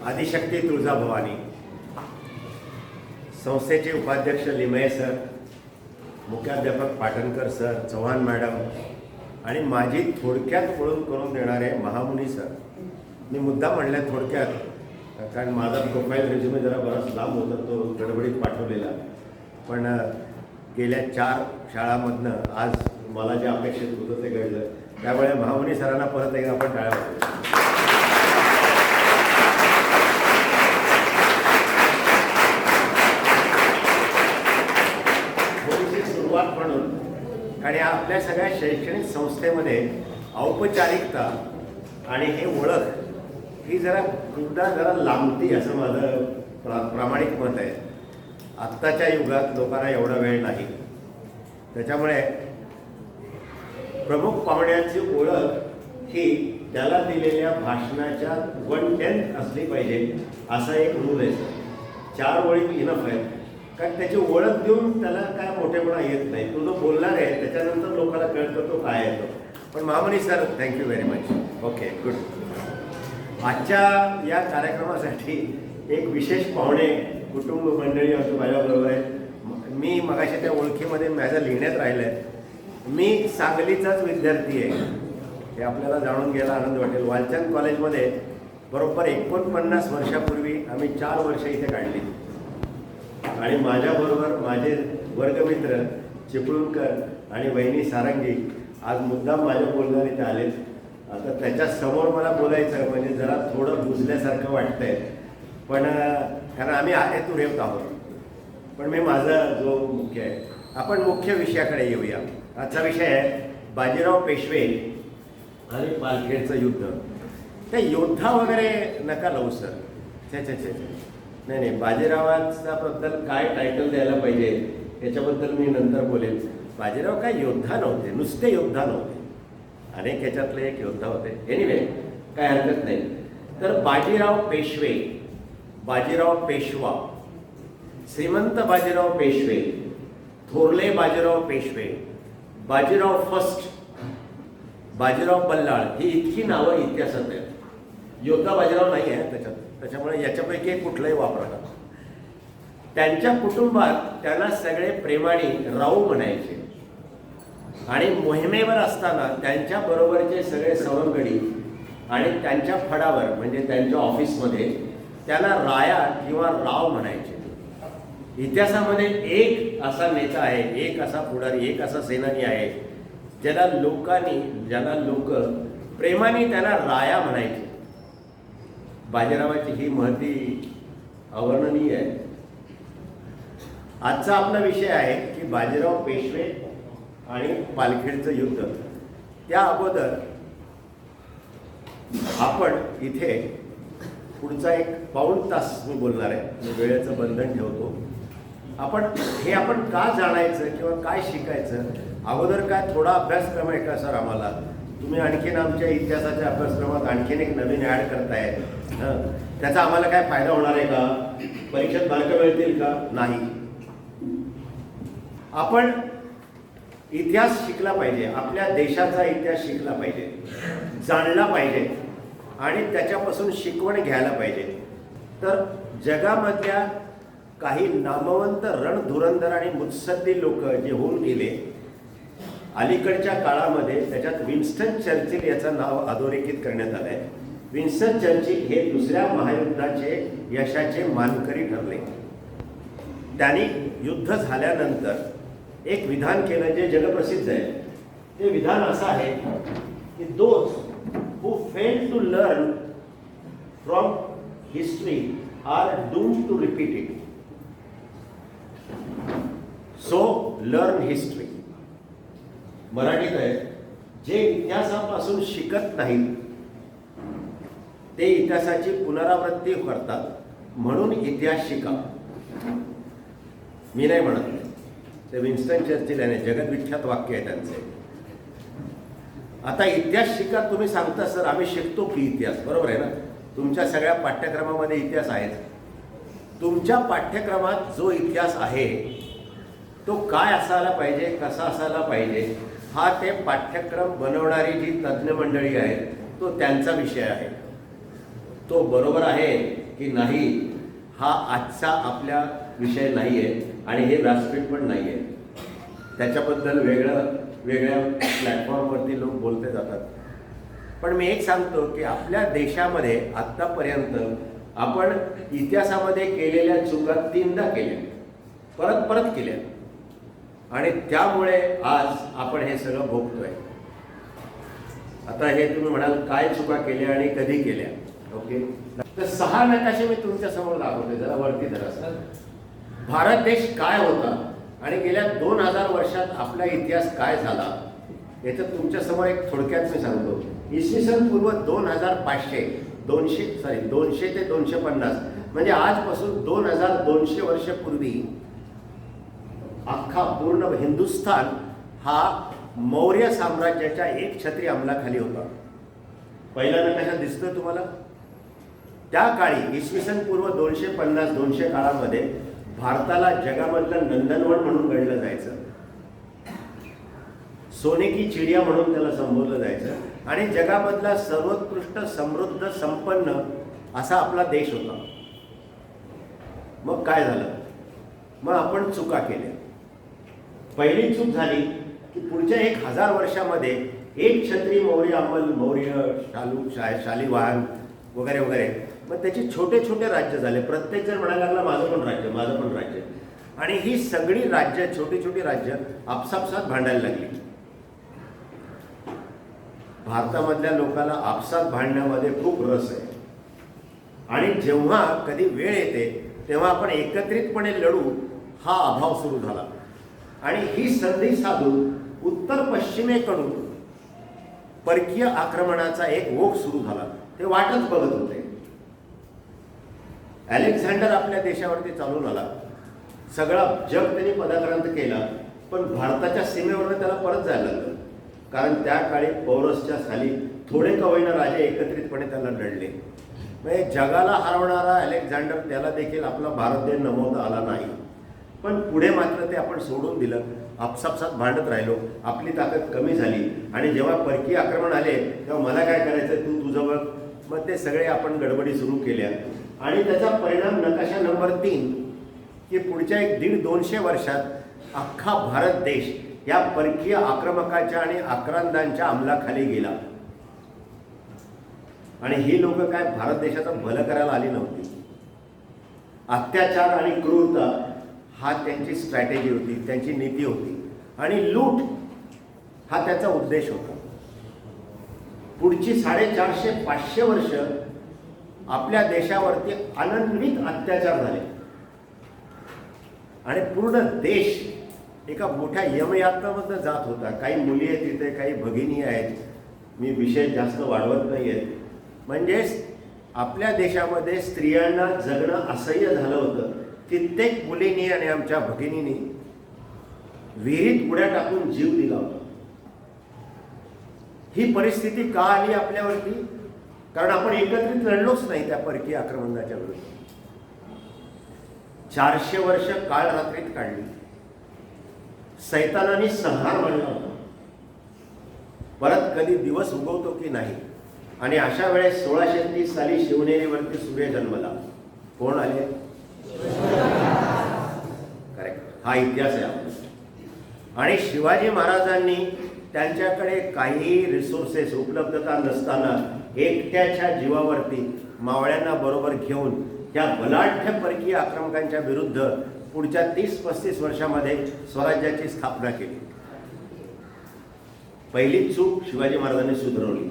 आदिशक्ती तुळजाभवानी, संस्थेचे उपाध्यक्ष लिमये सर, मुख्याध्यापक पाटणकर सर, चव्हाण मॅडम आणि माझी थोडक्यात ओळख करून देणारे महामुनी सर. मी मुद्दा म्हणल्या थोडक्यात, कारण माझा प्रोफाईल रेझ्युमे जरा बराच लांब होता, तो गडबडीत पाठवलेला. पण गेल्या 4 शाळांमधनं आज मला जे अपेक्षित होतं ते घडलं. त्यामुळे महामुनी सरांना परत एकदा आपण टाळ्या वाजवू. थोडीशी सुरुवात म्हणून, आणि आपल्या सगळ्या शैक्षणिक संस्थेमध्ये औपचारिकता आणि हे ओळख ही जरा लांबती असं माझं प्रामाणिक मत आहे. आत्ताच्या युगात लोकांना एवढा वेळ नाही. त्याच्यामुळे प्रमुख पाहुण्यांची ओळख ही त्याला दिलेल्या भाषणाच्या 1/10 असली पाहिजे असा एक रूल आहे. 4 ओळी इनफ आहेत, कारण त्याची ओळख देऊन त्याला काय मोठेपणा येत नाही. तो जो बोलणार आहे त्याच्यानंतर लोकांना कळतं तो काय येतो. पण Mahamani sir, thank you very much. Okay, good. आजच्या या कार्यक्रमासाठी एक विशेष पाहुणे कुटुंब मंडळी आमच्या माझ्याबरोबर आहेत. मी मगाशी त्या ओळखीमध्ये माझ्या लिहिण्यात राहिलं आहे, मी सांगलीचाच विद्यार्थी आहे. हे आपल्याला जाणून घ्यायला आनंद वाटेल. वालचंद कॉलेजमध्ये बरोबर 49 वर्षापूर्वी आम्ही 4 वर्ष इथे काढली. आणि माझ्याबरोबर माझे वर्गमित्र चिपळूणकर आणि वहिनी सारंगी आज मुद्दाम माझ्या बोलण्यात इथे आलेत. आता त्याच्यासमोर मला बोलायचं म्हणजे जरा थोडं बुजल्यासारखं वाटतंय, पण कारण आम्ही हेतुरेवत आहोत. पण मी माझा जो मुख्य आहे, आपण मुख्य विषयाकडे येऊया. आजचा विषय आहे बाजीराव पेशवे आणि पालखेडचं युद्ध. त्या योद्धा वगैरे नका लावू सर. छे, नाही, बाजीरावाचा बद्दल काय टायटल द्यायला पाहिजे याच्याबद्दल मी नंतर बोलेन. बाजीराव काय योद्धा नव्हते, नुसते योद्धा नव्हते, अनेक ह्याच्यातले एक योद्धा होते. एनिवे, काय हरकत नाही. तर बाजीराव पेशवे, बाजीराव पेशवा, श्रीमंत बाजीराव पेशवे, थोरले बाजीराव पेशवे, बाजीराव फर्स्ट, बाजीराव बल्लाळ, ही इतकी नावं इतिहासात आहेत. योद्धा बाजीराव नाही आहे त्याच्यात, त्याच्यामुळे याच्यापैकी एक कुठलंही वापरा. त्यांच्या कुटुंबात त्यांना सगळे प्रेमाने राऊ म्हणायचे. आणि मोहिमेवर असताना त्यांच्या बरोबरचे सगळे सवंगडी आणि त्यांच्या फडावर म्हणजे त्यांच्या ऑफिसमध्ये त्यांना राया किंवा राव म्हणायचे. इतिहासामध्ये एक असा नेता आहे, एक असा पुढारी, एक असा सेनानी आहे ज्याला लोक प्रेमाने त्याला राया म्हणायचे. बाजीरावाची ही महती अवर्णनीय आहे. आजचा आपला विषय आहे की बाजीराव पेशवे आणि पालखेडचं युद्ध. त्या अगोदर आपण इथे पुढचा 1 पाऊण तास मी बोलणार आहे. मी वेळेचं बंधन ठेवतो. आपण का जाणायचं किंवा काय शिकायचं, अगोदर काय थोडा अभ्यासक्रम आहे का सर आम्हाला? तुम्ही आणखीन आमच्या इतिहासाच्या अभ्यासक्रमात आणखीन एक नवीन ॲड करताय, त्याचा आम्हाला काय फायदा होणार आहे का? परीक्षेत मार्क मिळतील का? नाही. आपण इतिहास शिकला पाहिजे, आपल्या देशाचा इतिहास शिकला पाहिजे, जाणला पाहिजे आणि त्याच्यापासून शिकवण घ्यायला पाहिजे. तर जगामधल्या काही नामवंत रणधुरंधर आणि मुत्सद्दी लोक जे होऊन गेले अलीकडच्या काळामध्ये, त्याच्यात विन्स्टन चर्चिल याचं नाव अधोरेखित करण्यात आलं आहे. विन्स्टन चर्चिल हे 2ऱ्या महायुद्धाचे यशाचे मानकरी ठरले. त्यांनी युद्ध झाल्यानंतर एक विधान केलं जे जगप्रसिद्ध आहे. ते विधान असं आहे की those who fail to learn from history are doomed to repeat it. So learn history. मराठीत आहे, जे इतिहासापासून शिकत नाहीत ते इतिहासाची पुनरावृत्ती करतात, म्हणून इतिहास शिका. मी नाही म्हणत, ते विन्स्टन चर्चिल याने जगदविख्यात वाक्य आहे त्यांचे. आता इतिहास शिका तुम्ही सांगता सर, आम्ही शिकतो की इतिहास, बरोबर आहे ना? तुमच्या सगळ्या पाठ्यक्रमामध्ये इतिहास आहेच. तुमच्या पाठ्यक्रमात जो इतिहास आहे तो काय असायला पाहिजे, कसा असायला पाहिजे, हा ते पाठ्यक्रम बनवणारी जी तज्ज्ञ मंडळी आहेत तो त्यांचा विषय आहे. तो बरोबर आहे की नाही, हा आजचा आपल्या विषय नाही आहे आणि हे व्यासपीठ पण नाही आहे. त्याच्याबद्दल वेगळ्या प्लॅटफॉर्मवरती लोक बोलते जातात. पण मी एक सांगतो की आपल्या देशामध्ये आत्तापर्यंत आपण इतिहासामध्ये केलेल्या चुका 3दा केल्या, परत परत केल्या, आणि त्यामुळे आज आपण हे सगळं भोगतोय. आता हे तुम्ही म्हणाल काय चुका केल्या आणि कधी केल्या. ओके, तर 6 नकाशे मी तुमच्या समोर दाखवते, जरा वरती धरा. भारत देश काय होता आणि गेल्या 2000 वर्षात आपला इतिहास काय झाला याचं तुमच्या समोर एक थोडक्यात मी सांगतो. इसवी सन पूर्व 2,500 200 ते 250 म्हणजे आजपासून 2200 वर्षापूर्वी अख्खा पूर्ण हिंदुस्थान हा मौर्य साम्राज्याच्या एक छत्री अंमलाखाली होता. पहिला नकाशा दिसतोय तुम्हाला. त्या काळी इसवी सन पूर्व 250-200 काळामध्ये भारताला जगामधलं नंदनवन म्हणून गणलं जायचं, सोने की चिडिया म्हणून त्याला संबोधलं जायचं, आणि जगामधला सर्वोत्कृष्ट समृद्ध संपन्न असा आपला देश होता. मग काय झालं? मग आपण चुका केल्या. पहिली चूक झाली की पुढच्या 1000 वर्षामध्ये एक छत्री मौर्य शालिवाहन वगैरे वगैरे, मग त्याचे छोटे छोटे राज्य झाले. प्रत्येक जण म्हणायला लागला माझं पण राज्य, आणि ही सगळी राज्य, छोटी छोटी राज्य आपसापसात भांडायला लागली. भारतामधल्या लोकांना आपसात भांडण्यामध्ये खूप रस आहे, आणि जेव्हा कधी वेळ येते तेव्हा आपण एकत्रितपणे लढू हा अभाव सुरू झाला. आणि ही संधी साधून उत्तर पश्चिमेकडून परकीय आक्रमणाचा एक ओघ सुरू झाला. ते वाटच बघत होते. अलेक्झांडर आपल्या देशावरती चालून आला, सगळा जग त्यांनी पदाक्रांत केला, पण भारताच्या सीमेवरनं त्याला परत जायला लागलं. कारण त्या काळी पौरसच्या साली थोडे का होईना राजे एकत्रितपणे त्याला लढले. म्हणजे जगाला हरवणारा अलेक्झांडर, त्याला देखील आपला भारत देश नमवता आला नाही. पण पुढे मात्र ते आपण सोडून दिलं, आपसापसात भांडत राहिलो, आपली ताकद कमी झाली. आणि जेव्हा परकीय आक्रमण आले तेव्हा मला काय करायचं, तू तुझं बघ. मग ते सगळे आपण गडबडी सुरू केल्या, आणि त्याचा परिणाम नकाशा नंबर 3 की पुढच्या 150-200 वर्षात अख्खा भारत देश या परकीय आक्रमकाच्या आणि आक्रांतांच्या अंमलाखाली गेला. आणि ही लोक काय भारत देशाचं भलं करायला आली नव्हती. अत्याचार आणि क्रूरता हा त्यांची स्ट्रॅटेजी होती, त्यांची नीती होती, आणि लूट हा त्याचा उद्देश होता. पुढची 450-500 वर्ष आपल्या देशावरती अनन्वित अत्याचार झाले, आणि पूर्ण देश एका मोठ्या यमयात्रामध्ये जात होता. काही मुली आहेत तिथे, काही भगिनी आहेत. मी विषय जास्त वाढवत नाही आहेत. म्हणजेच आपल्या देशामध्ये स्त्रियांना जगणं असह्य झालं होतं. कित्येक मुलींनी आणि आमच्या भगिनींनी विहिरीत उड्या टाकून जीव दिला होता. ही परिस्थिती का आली आपल्यावरती? कारण आपण एकत्रित लढलोच नाही त्या परकीय आक्रमणाच्या विरुद्ध. 400 वर्ष काळ रात्रीत काढली. सैतानाने संहार मांडला होता. परत कधी दिवस उगवतो की नाही. आणि अशा वेळेस 1630 साली शिवनेरीवरती सूर्य जन्मला. कोण आले? करेक्ट. हा इतिहास आहे आपला. आणि शिवाजी महाराजांनी त्यांच्याकडे काही रिसोर्सेस उपलब्धता नसताना एकट्याच्या जीवावरती मावळ्यांना बरोबर घेऊन त्या बलाढ्य परकीय आक्रमकांच्या विरुद्ध पुढच्या 30-35 वर्षामध्ये स्वराज्याची स्थापना केली. पहिली चूक शिवाजी महाराजांनी सुधारवली.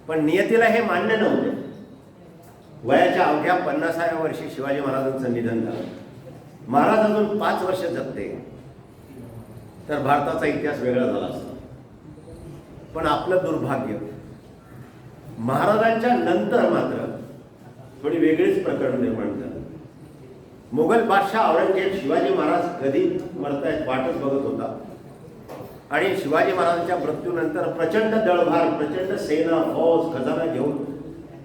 पण नियतीला हे मान्य नव्हते. वयाच्या अवघ्या 50व्या वर्षी शिवाजी महाराजांचं निधन झालं. महाराज अजून 5 वर्ष जगते तर भारताचा इतिहास वेगळा झाला असता. पण आपलं दुर्भाग्य, महाराजांच्या नंतर मात्र थोडी वेगळीच प्रकरण निर्माण झालं. मुघल बादशाह औरंगजेब शिवाजी महाराज कधी मरतायत वाटच बघत होता. आणि शिवाजी महाराजांच्या मृत्यूनंतर प्रचंड दळभार, प्रचंड सेना, फौज, खजाना घेऊन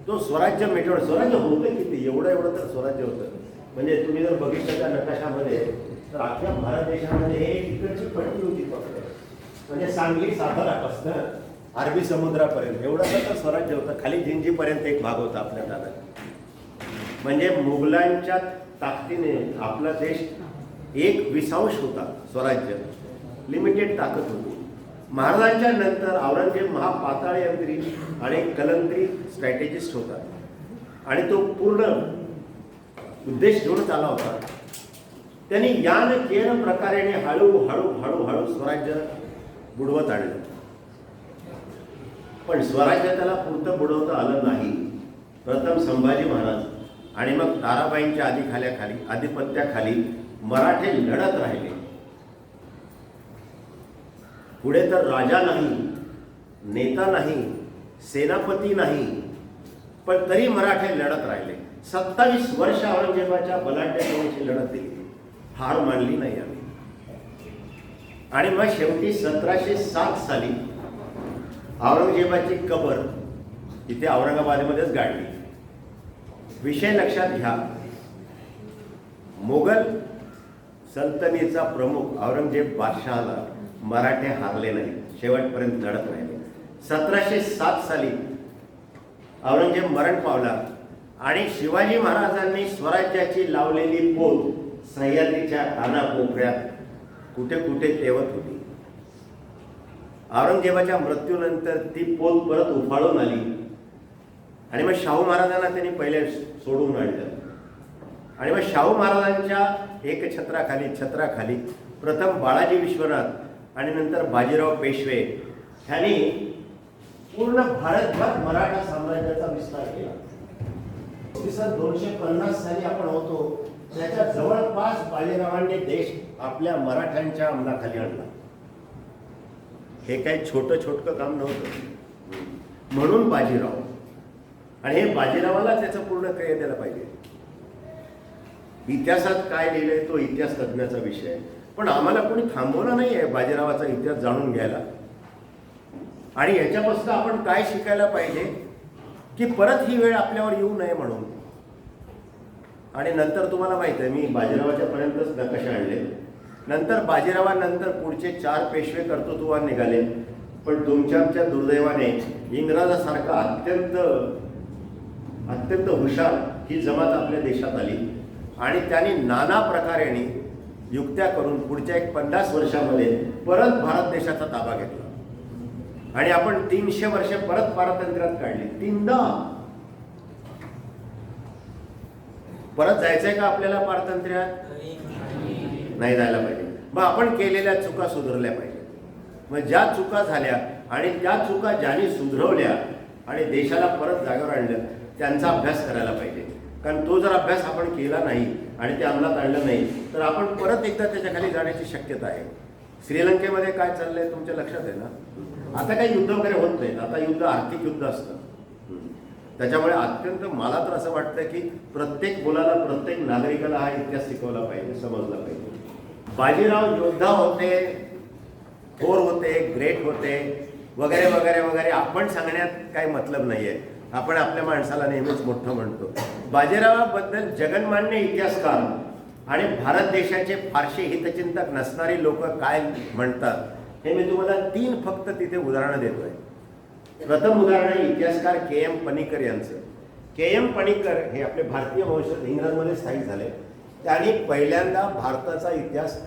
तो स्वराज्य मिटवणं. स्वराज्य होतं किती? एवढं तर स्वराज्य होतं. म्हणजे तुम्ही जर बघितलं त्या नकाशामध्ये तर अख्ख्या भारत देशामध्ये एक इकडची पट्टी होती फक्त. म्हणजे सांगली सातारापासून अरबी समुद्रापर्यंत एवढं तर स्वराज्य होतं. खाली जिंजीपर्यंत एक भाग होता आपल्या ताब्यात. म्हणजे मुघलांच्या ताकदीने आपला देश 1/20 होता, स्वराज्य लिमिटेड ताकद होती. महाराजांच्या नंतर औरंगजेब महापाताळयंत्री आणि कलंत्री स्ट्रॅटेजिस्ट होता आणि तो पूर्ण उद्देश घेऊनच आला होता. त्यांनी यान केन प्रकारेने हळूहळू स्वराज्य बुडवत आणलं. पण स्वराज्य त्याला पुरतं बुडवता आलं नाही. प्रथम संभाजी महाराज आणि मग ताराबाईंच्या आधिपत्याखाली मराठे लढत राहिले. पुढे तर राजा नाही, नेता नाही, सेनापती नाही, पण तरी मराठे लढत राहिले. 27 वर्ष औरंगजेबाच्या बलाढ्यतेची लढत दिली, हार मानली नाही आम्ही. आणि मग शेवटी 1707 साली औरंगजेबाची कबर इथे औरंगाबादमध्येच गाडली. विषय लक्षात घ्या, मोगल सल्तनतीचा प्रमुख औरंगजेब बादशहाला मराठे हारले नाही, शेवटपर्यंत लढत राहिले. 1707 साली औरंगजेब मरण पावला आणि शिवाजी महाराजांनी स्वराज्याची लावलेली पोत सह्याद्रीच्या कानाकोपऱ्यात कुठे कुठे तेवत होती. औरंगजेबाच्या मृत्यूनंतर ती पोत परत उफाळून आली आणि मग शाहू महाराजांना त्यांनी पहिले सोडून आणलं. आणि मग शाहू महाराजांच्या छत्राखाली प्रथम बाळाजी विश्वनाथ आणि नंतर बाजीराव पेशवे ह्यांनी पूर्ण भारतभर मराठा साम्राज्याचा विस्तार केला. 250 साली आपण होतो, त्याच्या जवळपास बाजीरावांनी देश आपल्या मराठ्यांच्या अंमलाखाली आणला. हे काही छोटं काम नव्हतं. म्हणून बाजीराव, आणि हे बाजीरावाला त्याचं पूर्ण श्रेय द्यायला पाहिजे. इतिहासात काय लिहिलंय तो इतिहास तज्ञाचा विषय आहे, पण आम्हाला कोणी थांबवलं नाही आहे बाजीरावाचा इतिहास जाणून घ्यायला. आणि याच्यापासून आपण काय शिकायला पाहिजे की परत ही वेळ आपल्यावर येऊ नये म्हणून. आणि नंतर तुम्हाला माहित आहे, मी बाजीरावाच्या पर्यंतच नकाशे आणले. नंतर बाजीरावानंतर पुढचे 4 पेशवे कर्तृत्ववान निघाले, पण तुमच्या दुर्दैवाने इंग्रजासारखा अत्यंत हुशार ही जमात आपल्या देशात आली आणि त्यांनी नाना प्रकाराने युक्त्या करून पुढच्या 50 वर्षामध्ये परत भारत देशाचा ताबा घेतला आणि आपण 300 वर्ष परत पारतंत्र्यात काढली. 3दा परत जायचंय का आपल्याला पारतंत्र्यात? नाही जायला पाहिजे. मग आपण केलेल्या चुका सुधारल्या पाहिजे. मग ज्या चुका झाल्या आणि त्या चुका ज्यांनी सुधरवल्या आणि देशाला परत जागेवर आणलं त्यांचा अभ्यास करायला पाहिजे. कारण तो जर अभ्यास आपण केला नाही आणि ते अंमलात आणलं नाही तर आपण परत एकदा त्याच्याखाली जाण्याची शक्यता आहे. श्रीलंकेमध्ये काय चाललंय तुमच्या लक्षात आहे ना? आता काही युद्ध वगैरे होत नाहीत. आता युद्ध आर्थिक युद्ध असतं. त्याच्यामुळे अत्यंत मला तर असं वाटतं की प्रत्येक मुलाला, प्रत्येक नागरिकाला हा इतिहास शिकवला पाहिजे, समजला पाहिजे. बाजीराव योद्धा होते, थोर होते, ग्रेट होते वगैरे वगैरे वगैरे. आपण सांगण्यात काही मतलब नाहीये. आपण आपल्या माणसाला नेहमीच मोठं म्हणतो. बाजीरावाबद्दल जगन्मान्य इतिहासकार आणि भारत देशाचे फारसे हितचिंतक नसणारी लोक काय म्हणतात हे मी तुम्हाला 3 फक्त तिथे उदाहरणं देतोय. प्रथम उदाहरण आहे इतिहासकार के.एम. पणिकर यांचं. के.एम. पणिकर हे आपले भारतीय वंशज, इंग्लंडमध्ये स्थायिक झाले. त्यांनी पहिल्यांदा भारताचा इतिहास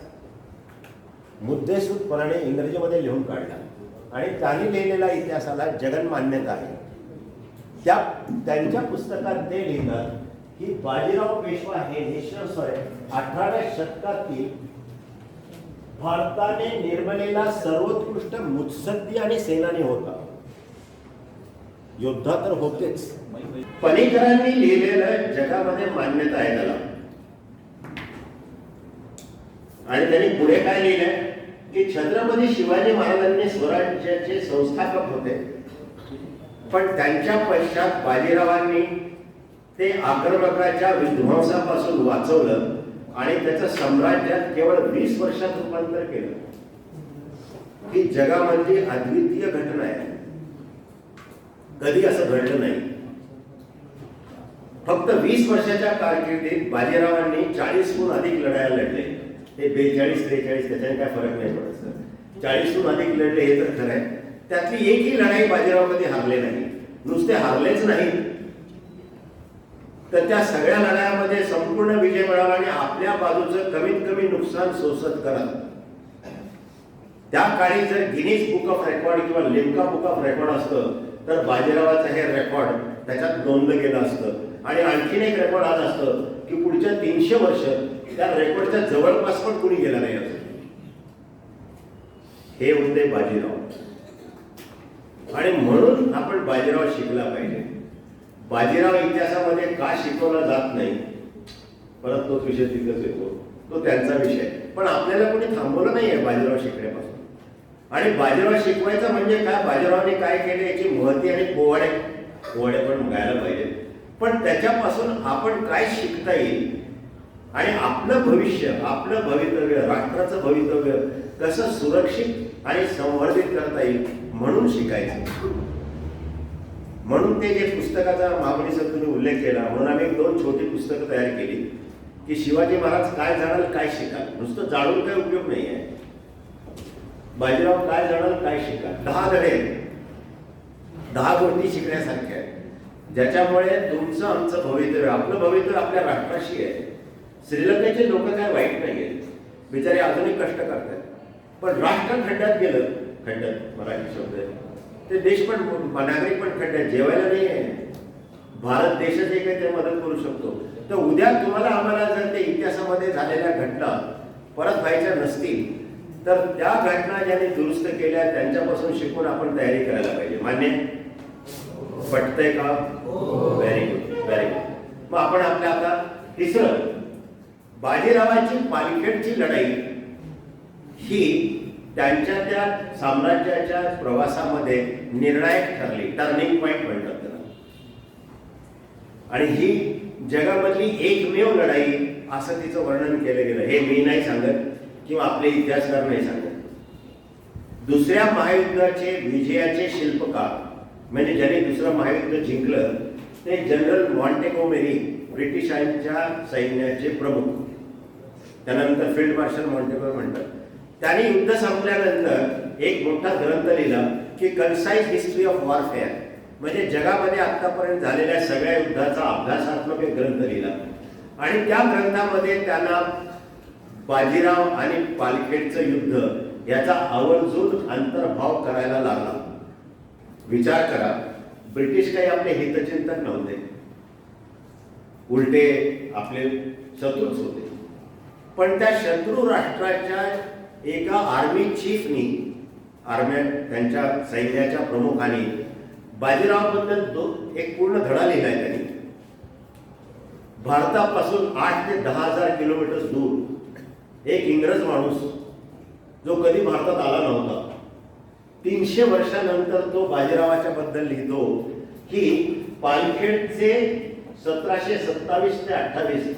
मुद्देसूदपणाने इंग्रजीमध्ये लिहून काढला आणि त्यांनी लिहिलेल्या इतिहासाला जगन्मान्यता आहे. त्यांच्या पुस्तकात ते लिहितात की बाजीराव पेशवा हे 18व्या शतकातील भारताने निर्मिलेला सर्वोत्कृष्ट मुत्सद्दी आणि सेनानी होता. योद्धा तर होतेच. पणिकरांनी लिहिलेलं जगामध्ये मान्यता आहे त्याला. आणि त्यांनी पुढे काय लिहिलंय की छत्रपती शिवाजी महाराजांनी स्वराज्याचे संस्थापक होते, पण त्यांच्या पश्चात बाजीरावांनी ते आक्रमकाच्या विध्वंसापासून वाचवलं आणि त्याचं साम्राज्यात केवळ 20 वर्षात रूपांतर केलं. ही जगामध्ये अद्वितीय घटना आहे. कधी असं घडलं नाही. फक्त 20 वर्षाच्या कारकिर्दीत बाजीरावांनी 40हून अधिक लढाया लढले. हे 42-43 त्याच्याने काय फरक नाही पडत. 40हून अधिक लढले हे तर खरं आहे. त्यातली एकही लढाई बाजीराव कधी हारले नाही. नुसते हारलेच नाही तर त्या सगळ्या लढायामध्ये संपूर्ण विजय मिळाला आणि आपल्या बाजूचं कमीत कमी नुकसान सोसत करत त्या काळी जर गिनीज बुक ऑफ रेकॉर्ड किंवा लिम्का बुक ऑफ रेकॉर्ड असतं तर बाजीरावाचं हे रेकॉर्ड त्याच्यात नोंदलं गेलं असतं आणि आणखीन एक रेकॉर्ड आज असतं की पुढच्या 300 वर्ष त्या रेकॉर्डच्या जवळपास पण कुणी गेला नाही असं. हे होते बाजीराव आणि म्हणून आपण बाजीराव शिकला पाहिजे. बाजीराव इतिहासामध्ये का शिकवला जात नाही परत तोच विषय तिथेच येतो, तो त्यांचा विषय. पण आपल्याला कोणी थांबवलं नाहीये बाजीराव शिकण्यापासून. आणि बाजीराव शिकवायचं म्हणजे काय, बाजीरावाने काय केले याची महती आणि पोवाडे पण बघायला पाहिजे. पण त्याच्यापासून आपण काय शिकता येईल आणि आपलं भविष्य, आपलं भवितव्य, राष्ट्राचं भवितव्य कसं सुरक्षित आणि संवर्धित करता येईल म्हणून शिकायचं. म्हणून ते जे पुस्तकाचा महामनीचा तुम्ही उल्लेख केला, म्हणून आम्ही 2 छोटी पुस्तकं तयार केली की शिवाजी महाराज काय जाणाल काय शिकाल. नुसतं जाणून काही उपयोग नाही आहे. बाजीराव काय जाणाल काय शिकाल. 10 धडे, 10 गोष्टी शिकण्यासारख्या आहेत ज्याच्यामुळे तुमचं आमचं भवितव्य, आपलं भवितव्य आपल्या राष्ट्राशी आहे. श्रीलंकेचे लोक काय वाईट नाही आहेत, बिचारे अजूनही कष्ट करतात. पण राष्ट्र खड्ड्यात गेलं, खड्ड्यात मराठी शब्द आहे ते, देश पण नागरिक पण खड्ड्यात, जेवायला नाही आहे. भारत देशच एक आहे, ते मदत करू शकतो. तर उद्या तुम्हाला आम्हाला जर ते इतिहासामध्ये झालेल्या घटना परत व्हायच्या नसतील तर त्या घटना ज्यांनी दुरुस्त केल्या त्यांच्यापासून शिकून आपण तयारी करायला पाहिजे. मान्य पटतंय का? Very good, very good. मग आपण आपल्या आता तिसरं, बाजीरावाची पालखेडची लढाई ही त्यांच्या त्या साम्राज्याच्या प्रवासामध्ये निर्णायक ठरली, टर्निंग पॉइंट म्हणतात त्याला. आणि ही जगामधली एकमेव लढाई असं तिचं वर्णन केलं गेलं. हे मी नाही सांगत किंवा आपले इतिहासकार नाही सांगत. दुसऱ्या महायुद्धाचे विजयाचे शिल्पकार म्हणजे ज्यांनी दुसरं महायुद्ध जिंकलं ते जनरल मॉन्टेगोमेरी, ब्रिटिशांच्या सैन्याचे प्रमुख, त्यानंतर फील्ड मार्शल मॉन्टेगो म्हणतात. त्यांनी युद्ध संपल्यानंतर एक मोठा ग्रंथ लिहिला की कन्साइज हिस्ट्री ऑफ वॉरफेअर, म्हणजे जगामध्ये आतापर्यंत झालेल्या सगळ्या युद्धाचा अभ्यासात्मक एक ग्रंथ लिहिला. आणि त्या ग्रंथामध्ये त्यांना बाजीराव आणि पालखेडचं युद्ध याचा आवर्जून अंतर्भाव करायला लागला. विचार करा, ब्रिटिश काही आपले हितचिंतक नव्हते, उलटे आपले शत्रूच होते. पण त्या शत्रू राष्ट्राच्या एका आर्मी चीफनी, त्यांच्या सैन्याच्या प्रमुखांनी बाजीरावाबद्दल एक पूर्ण धडा लिहिलाय. त्यांनी भारतापासून 8 ते 10,000 किलोमीटर दूर एक इंग्रज माणूस जो कधी भारतात आला नव्हता, 300 वर्षानंतर तो बाजीरावाच्या बद्दल लिहितो की पालखेडचे 1727 ते 28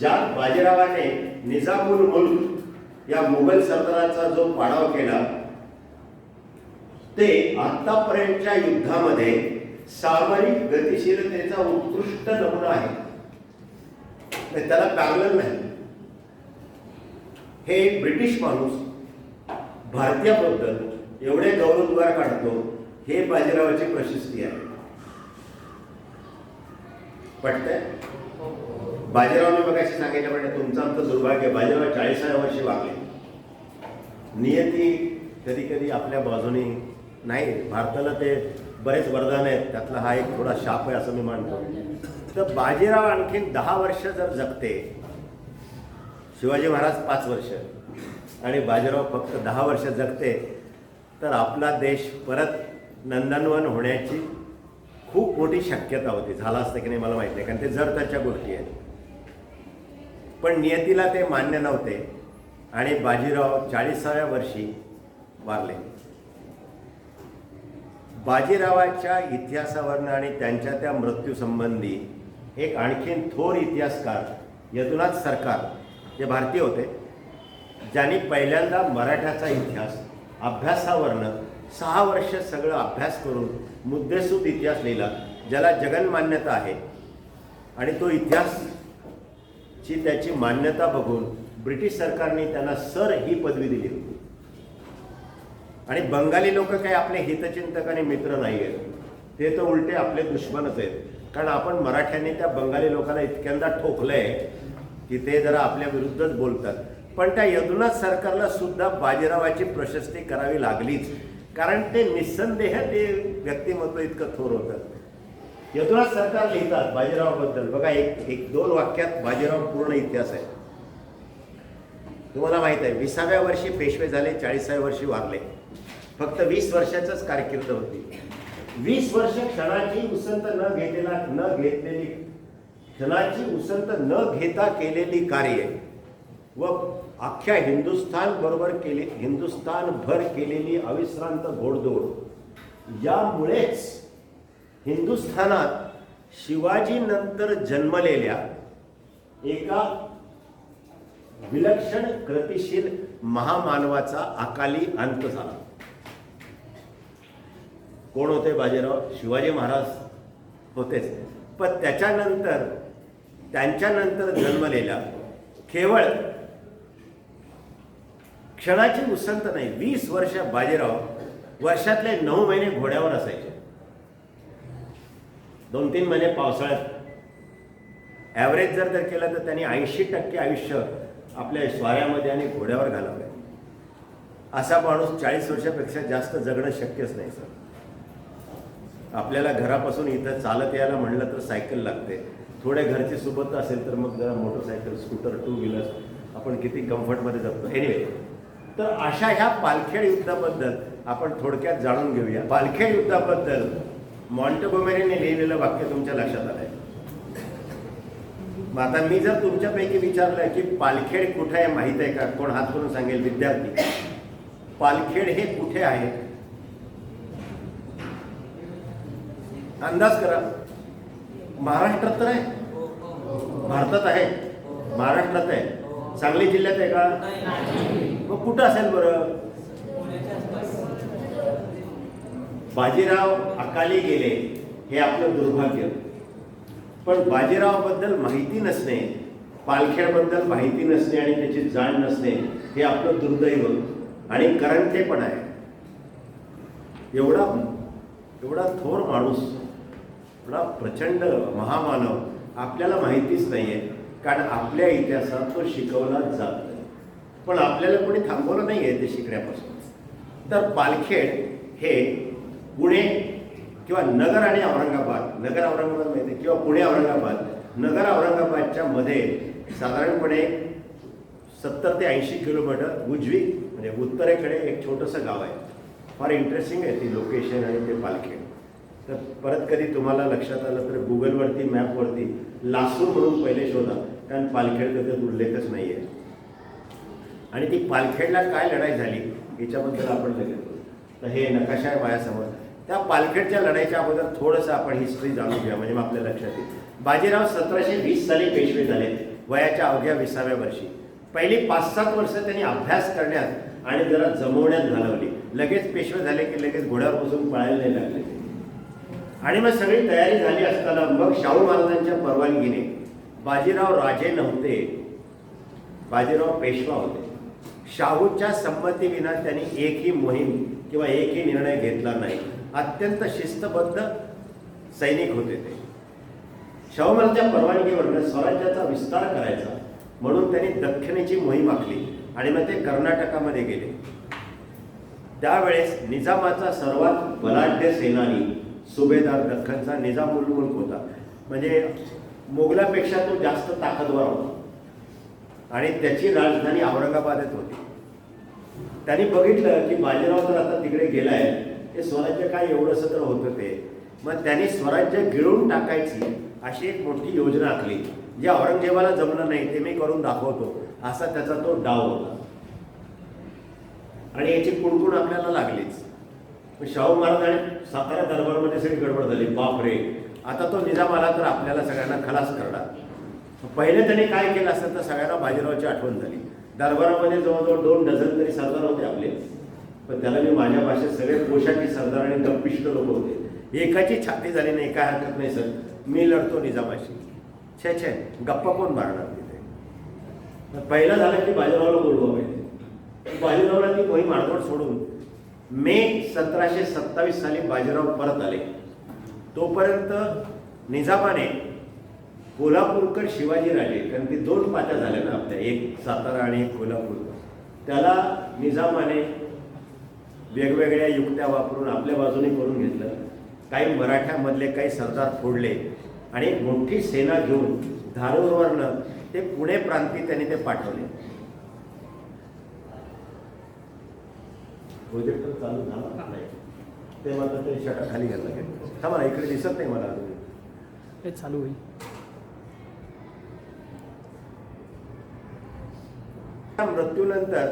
ज्या बाजीरावाने निजामुल मुल्क या मुघल सरदाराचा जो पाडाव केला ते आतापर्यंतच्या युद्धामध्ये सामरिक गतिशीलतेचा उत्कृष्ट नमुना आहे, त्याला पॅरलल नाही. हे एक ब्रिटिश माणूस भारतीयाबद्दल एवढे गौरवोद्गार काढतो, हे बाजीरावाची प्रशस्ती आहे. पटतंय? बाजीरावने बघायची सांगितल्याप्रमाणे तुमचं आमचं दुर्भाग्य, बाजीराव 40व्या वर्षी वागले. नियती कधी कधी आपल्या बाजूने नाही. भारताला ते बरेच वरदान आहेत, त्यातला हा एक थोडा शाप आहे असं मी मानतो. तर बाजीराव आणखीन 10 वर्ष जर जगते, शिवाजी महाराज 5 वर्ष आणि बाजीराव फक्त 10 वर्ष जगते, तर आपला देश परत नंदनवन होण्याची खूप मोठी शक्यता होती. झाला असतं की नाही मला माहिती नाही, कारण ते जर त्याच्या गोष्टी आहेत. पण नियतीला ते मान्य नव्हते आणि बाजीराव 40व्या वर्षी वारले. बाजीरावाच्या इतिहासावरनं आणि त्यांच्या त्या मृत्यूसंबंधी एक आणखीन थोर इतिहासकार यदुनाथ सरकार, जे भारतीय होते, ज्यांनी पहिल्यांदा मराठ्याचा इतिहास अभ्यासावरनं 6 वर्ष सगळं अभ्यास करून मुद्देसूद इतिहास लिहिला, ज्याला जगन्मान्यता आहे. आणि तो इतिहासची त्याची मान्यता बघून ब्रिटिश सरकारने त्यांना सर ही पदवी दिली होती. आणि बंगाली लोक काही आपले हितचिंतक आणि मित्र नाही आहेत, ते तर उलटे आपले दुश्मनच आहेत. कारण आपण मराठ्यांनी त्या बंगाली लोकांना इतक्यांदा ठोकलंय की ते जरा आपल्या विरुद्धच बोलतात. पण त्या यदुनाथ सरकारला सुद्धा बाजीरावाची प्रशस्ती करावी लागलीच, कारण ते निस्संदेह ते व्यक्तिमत्व इतकं थोर होतं. यदुनाथ सरकार लिहितात बाजीरावाबद्दल, बघा एक दोन वाक्यात बाजीराव पूर्ण इतिहास आहे. तुम्हाला माहित आहे 20व्या वर्षी पेशवे झाले, 40व्या वर्षी वारले. फक्त 20 वर्षाचंच कारकीर्द होती. 20 वर्ष क्षणाची उसंत न घेता केलेली कार्य व अख्ख्या हिंदुस्थानभर केलेली अविश्रांत घोडदौड यामुळेच हिंदुस्थानात शिवाजीनंतर जन्मलेल्या एका विलक्षण कृतिशील महामानवाचा अकाली अंत झाला. कोण होते बाजीराव? शिवाजी महाराज होतेच, पण त्यांच्यानंतर जन्मलेल्या केवळ क्षणाची उसंत नाही, 20 वर्ष बाजीराव वर्षातले 9 महिने घोड्यावर असायचे, 2-3 महिने पावसाळ्यात. ॲव्हरेज जर केलं तर त्यांनी 80% आयुष्य आपल्या स्वाऱ्यामध्ये आणि घोड्यावर घालवलं. असा माणूस 40 वर्षापेक्षा जास्त जगणं शक्यच नाही सर. आपल्याला घरापासून इथं चालत यायला म्हणलं तर सायकल लागते, थोडे घरची सोबत असेल तर मग जरा मोटरसायकल, स्कूटर, 2 व्हीलर्स आपण किती कम्फर्टमध्ये जगतो. एनिवे, तर अशा ह्या पालखेड युद्धाबद्दल आपण थोडक्यात जाणून घेऊया. पालखेड युद्धाबद्दल मॉन्टेगोमेरीने लिहिलेलं वाक्य तुमच्या लक्षात आलंय. मग आता मी जर तुमच्यापैकी विचारलं की पालखेड कुठे आहे माहीत आहे का, कोण हात करून सांगेल? विद्यार्थी, पालखेड हे कुठे आहे? अंदाज करा. महाराष्ट्रात तर आहे, भारतात आहे, महाराष्ट्रात आहे, सांगली जिल्ह्यात आहे का? मग कुठं असेल बरं? बाजीराव अकाली गेले हे आपलं दुर्भाग्य, पण बाजीरावबद्दल माहिती नसणे, पालखेडबद्दल माहिती नसणे आणि त्याची जाण नसणे हे आपलं दुर्दैव आणि करंटेपण आहे. एवढा थोर माणूस, एवढा प्रचंड महामानव आपल्याला माहितीच नाही आहे, कारण आपल्या इतिहासात तो शिकवला जात नाही. पण आपल्याला कोणी थांबवलं नाही आहे ते शिकण्यापासून. तर पालखेड हे पुणे किंवा नगर आणि औरंगाबाद, नगर औरंगाबाद माहिती किंवा पुणे औरंगाबाद, नगर औरंगाबादच्या मध्ये साधारणपणे 70 ते 80 किलोमीटर उजवी म्हणजे उत्तरेकडे एक छोटंसं गाव आहे. फार इंटरेस्टिंग आहे ती लोकेशन आणि ते पालखेड. तर परत कधी तुम्हाला लक्षात आलं तर गुगलवरती, मॅपवरती लासूर म्हणून पहिले शोधा, कारण पालखेडचा त्यात उल्लेखच नाही आहे. आणि ती पालखेडला काय लढाई झाली याच्याबद्दल आपण लगेच बोलू. तर हे नकाशा आहे माझ्यासमोर. त्या पालखेडच्या लढाईच्या अगोदर थोडंसं आपण हिस्ट्री जाणून घ्या, म्हणजे मग आपल्या लक्षात येईल. बाजीराव 1720 साली पेशवे झाले, वयाच्या अवघ्या 20व्या वर्षी. पहिली 5-7 वर्ष त्यांनी अभ्यास करण्यात आणि जरा जमवण्यात घालवली. लगेच पेशवे झाले की लगेच घोड्यावर बसून पळायला नाही लागले. आणि मग सगळी तयारी झाली असताना मग शाहू महाराजांच्या परवानगीने, बाजीराव राजे नव्हते, बाजीराव पेशवा होते, शाहूच्या संमतीविना त्यांनी एकही मोहीम किंवा एकही निर्णय घेतला नाही. अत्यंत शिस्तबद्ध सैनिक होते ते. शाहू महाराजांच्या परवानगीवर स्वराज्याचा विस्तार करायचा म्हणून त्यांनी दख्खनीची मोहीम आखली आणि मग ते कर्नाटकामध्ये गेले. त्यावेळेस निजामाचा सर्वात बलाढ्य सेनानी सुभेदार दख्खनचा निजाम उल मुल्क होता. म्हणजे मोगलापेक्षा तो जास्त ताकदवर होता आणि त्याची राजधानी औरंगाबादेत होती. त्यांनी बघितलं की बाजीराव तर आता तिकडे गेलाय, ते स्वराज्य काय एवढंसं तर होतं ते. मग त्यांनी स्वराज्य गिळून टाकायची अशी एक मोठी योजना आखली. जे औरंगजेबाला जमलं नाही ते मी करून दाखवतो, असा त्याचा तो डाव होता. आणि याची कुणकुण आपल्याला लागलीच. शाहू महाराज आणि सातारा दरबारमध्ये सगळी गडबड झाली. बापरे, आता तो निजाम आला तर आपल्याला सगळ्यांना खलास करणार. पहिले त्यांनी काय केलं असतं तर सगळ्यांना बाजीरावची आठवण झाली. दरबारामध्ये जवळजवळ 2 डझन तरी सरदार होते आपले, पण त्याला मी माझ्या भाषेत सगळे पोशाखी सरदार आणि गप्पिष्ट लोक होते. एकाची छाती झाली नाही, काय हरकत नाही सर, मी लढतो निजामाशी. छे गप्पा कोण मारणार तिथे. पहिलं झालं की बाजीरावला बोलवा पाहिजे. बाजीरावला ती मोहीम आडवड सोडून मे 1727 साली बाजीराव परत आले तोपर्यंत निजामाने कोल्हापूरकर शिवाजीराजे, कारण की 2 पात्या झाल्या ना आपल्या, एक सातारा आणि एक कोल्हापूर, त्याला निजामाने वेगवेगळ्या युक्त्या वापरून आपल्या बाजूने करून घेतलं. काही मराठ्यामधले काही सरदार फोडले आणि एक मोठी सेना घेऊन धारूरवरनं ते पुणे प्रांती त्यांनी ते पाठवले. प्रोजेक्टर चालू झाला नाही ते मात्र ते शटर खाली घातलं. थांबा, इकडे दिसत नाही मला अजून. ते चालू होईल. मृत्यूनंतर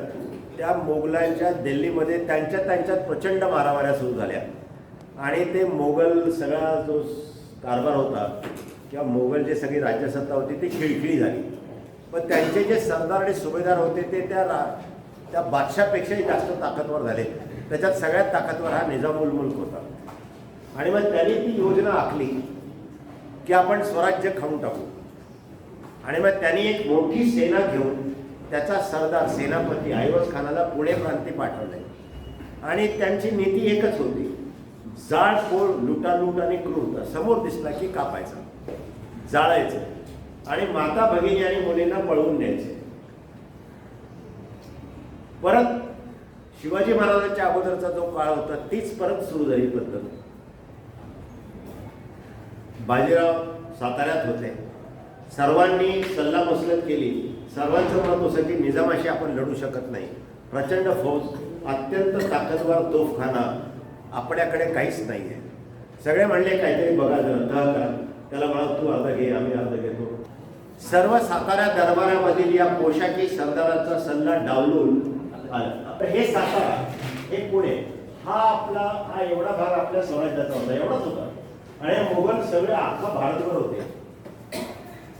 त्या मोगलांच्या दिल्लीमध्ये त्यांच्यात प्रचंड मारामाऱ्या सुरू झाल्या आणि ते मोगल सगळा जो कारभार होता किंवा मोगल जे सगळी राज्यसत्ता होती ती खिळखिळी झाली. पण त्यांचे जे सरदार आणि सुभेदार होते ते त्या बादशापेक्षाही जास्त ताकदवर झाले. त्याच्यात सगळ्यात ताकदवर हा निजामुल मुल्क होता. आणि मग त्यांनी ती योजना आखली की आपण स्वराज्य खाऊन टाकू. आणि मग त्यांनी एक मोठी सेना घेऊन त्याचा सरदार सेनापती ऐवज खानाला पुणे प्रांती पाठवले. आणि त्यांची नीती एकच होती, जाळपोळ, लुटालूट आणि क्रूरता. समोर दिसला की कापायचा, जाळायचं आणि माता भगिनी आणि मुलींना पळवून द्यायचे. परत शिवाजी महाराजांच्या अगोदरचा जो काळ होता तीच परत सुरू झाली पद्धत. बाजीराव साताऱ्यात होते. सर्वांनी सल्लामसलत केली. सर्वांचं मत होतं की निजामाशी आपण लढू शकत नाही. प्रचंड फौज, अत्यंत ताकदवर तोफखाना, आपल्याकडे काहीच नाही आहे. सगळे म्हणले काहीतरी बघा, जरा तह करा. त्याला म्हणा तू अर्धा घे, आम्ही अर्धा घेतो. सर्व सातारा दरबारामधील या पोशाखी सरदारांचा सल्ला डावलून आला. तर हे सातारा, हे पुणे, हा एवढा भाग आपल्या स्वराज्याचा होता, एवढाच होता. आणि मोगल सगळे अख्खा भारतभर होते.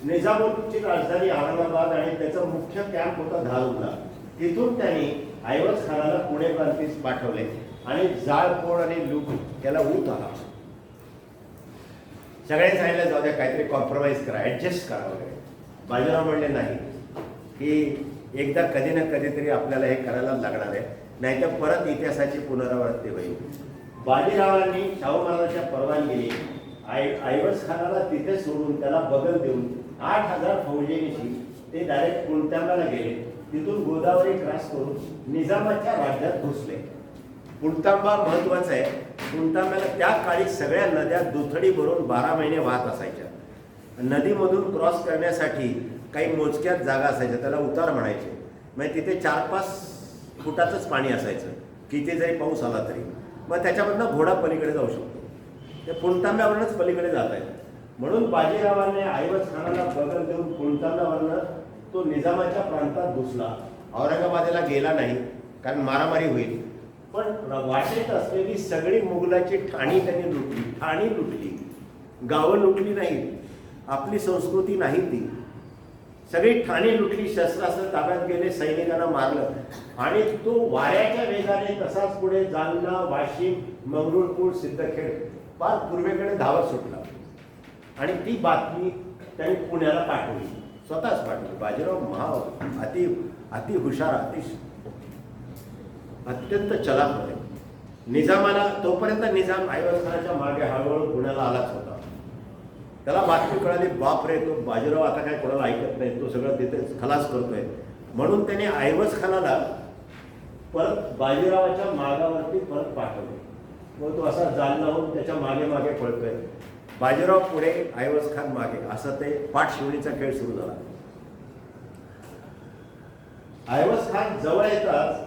निजामुद्दीनची राजधानी औरंगाबाद आणि त्याचा मुख्य कॅम्प होता धारूरला. तिथून त्यांनी ऐवज खानाला पुणे प्रांतीस पाठवले आणि जाळपोळ आणि लूट त्याला ऊत आला. सगळ्यांनी सांगितलं जाऊ द्या, काहीतरी कॉम्प्रोमाइज करा, ऍडजस्ट करा वगैरे. बाजीराव म्हणले नाही, की एकदा कधी ना कधीतरी आपल्याला हे करायला लागणार आहे, नाहीतर परत इतिहासाची पुनरावृत्ती होईल. बाजीरावांनी शाहू महाराजांच्या परवानगीने ऐवज खानाला तिथे सोडून त्याला बगल देऊन 8,000 फौजेनिशी ते डायरेक्ट पुणतांब्याला गेले. तिथून गोदावरी क्रॉस करून निजामाच्या राज्यात घुसले. पुणतांबा महत्वाचा आहे. पुणतांब्याला त्या काळी सगळ्या नद्या दुथडी भरून 12 महिने वाहत असायच्या. नदीमधून क्रॉस करण्यासाठी काही मोजक्यात जागा असायच्या, त्याला उतार म्हणायचे. म्हणजे तिथे 4-5 फुटाचंच पाणी असायचं, किती जरी पाऊस आला तरी. मग त्याच्यामधनं घोडा पलीकडे जाऊ शकतो. ते पुणतांब्यावरूनच पलीकडे जात आहेत. म्हणून बाजीरावांनी ऐवज खानाला बगल देऊन पुणतांब्यावरनं तो निजामाच्या प्रांतात घुसला. औरंगाबादेला गेला नाही, कारण मारामारी होईल. पण वाटेत असलेली सगळी मुघलाची ठाणी त्यांनी लुटली. ठाणी लुटली, गावं लुटली नाही. आपली संस्कृती नाही ती. सगळी ठाणी लुटली, शस्त्रास्त्र ताब्यात गेले, सैनिकांना मारलं. आणि तो वाऱ्याच्या वेगाने तसाच पुढे जालना, वाशिम, मंगरुळपूर, सिद्धखेड फार पूर्वेकडे धावत सुटला. आणि ती बातमी त्यांनी पुण्याला पाठवली, स्वतःच पाठवली. बाजीराव अति हुशार, अत्यंत चलाक होते. निजामाला तोपर्यंत निजाम ऐवज खानाच्या मागे हळूहळू पुण्याला आलाच होता. त्याला बातमी कळाली, बाप रे, तो बाजीराव आता काय कोणाला ऐकत नाही, तो सगळं तिथे खलास करतोय. म्हणून त्याने ऐवज खानाला परत बाजीरावाच्या मागावरती परत पाठवले. मग तो असा जालनाहून त्याच्या मागे मागे पळतोय. बाजीराव पुढे, ऐवज खान मागे, असं ते पाठ शिवणीचा खेळ सुरू झाला. ऐवज खान जवळ येताच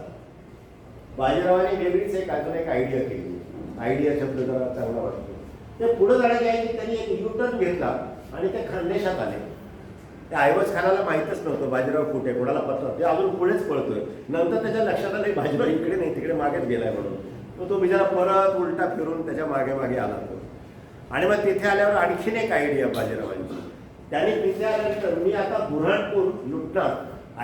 बाजीरावाने वेगळीच अजून एक आयडिया केली. आयडिया शब्द जरा चांगला वाटतो. ते पुढे जाण्याची त्यांनी एक युटर्न घेतला आणि ते खानदेशात आले. त्या ऐवज खानाला माहीतच नव्हतं बाजीराव कुठे, कोणाला पत्र, ते अजून पुढेच पळतोय. नंतर त्याच्या लक्षात आलं बाजीराव इकडे नाही, तिकडे मागेच गेलाय म्हणून. तो बिचारा परत उलटा फिरून त्याच्या मागे मागे आला तो. आणि मग तिथे आल्यावर आणखीन एक आयडिया बाजीरावांची. त्याने तिथे आल्यानंतर मी आता बुऱ्हाणपूर लुटणार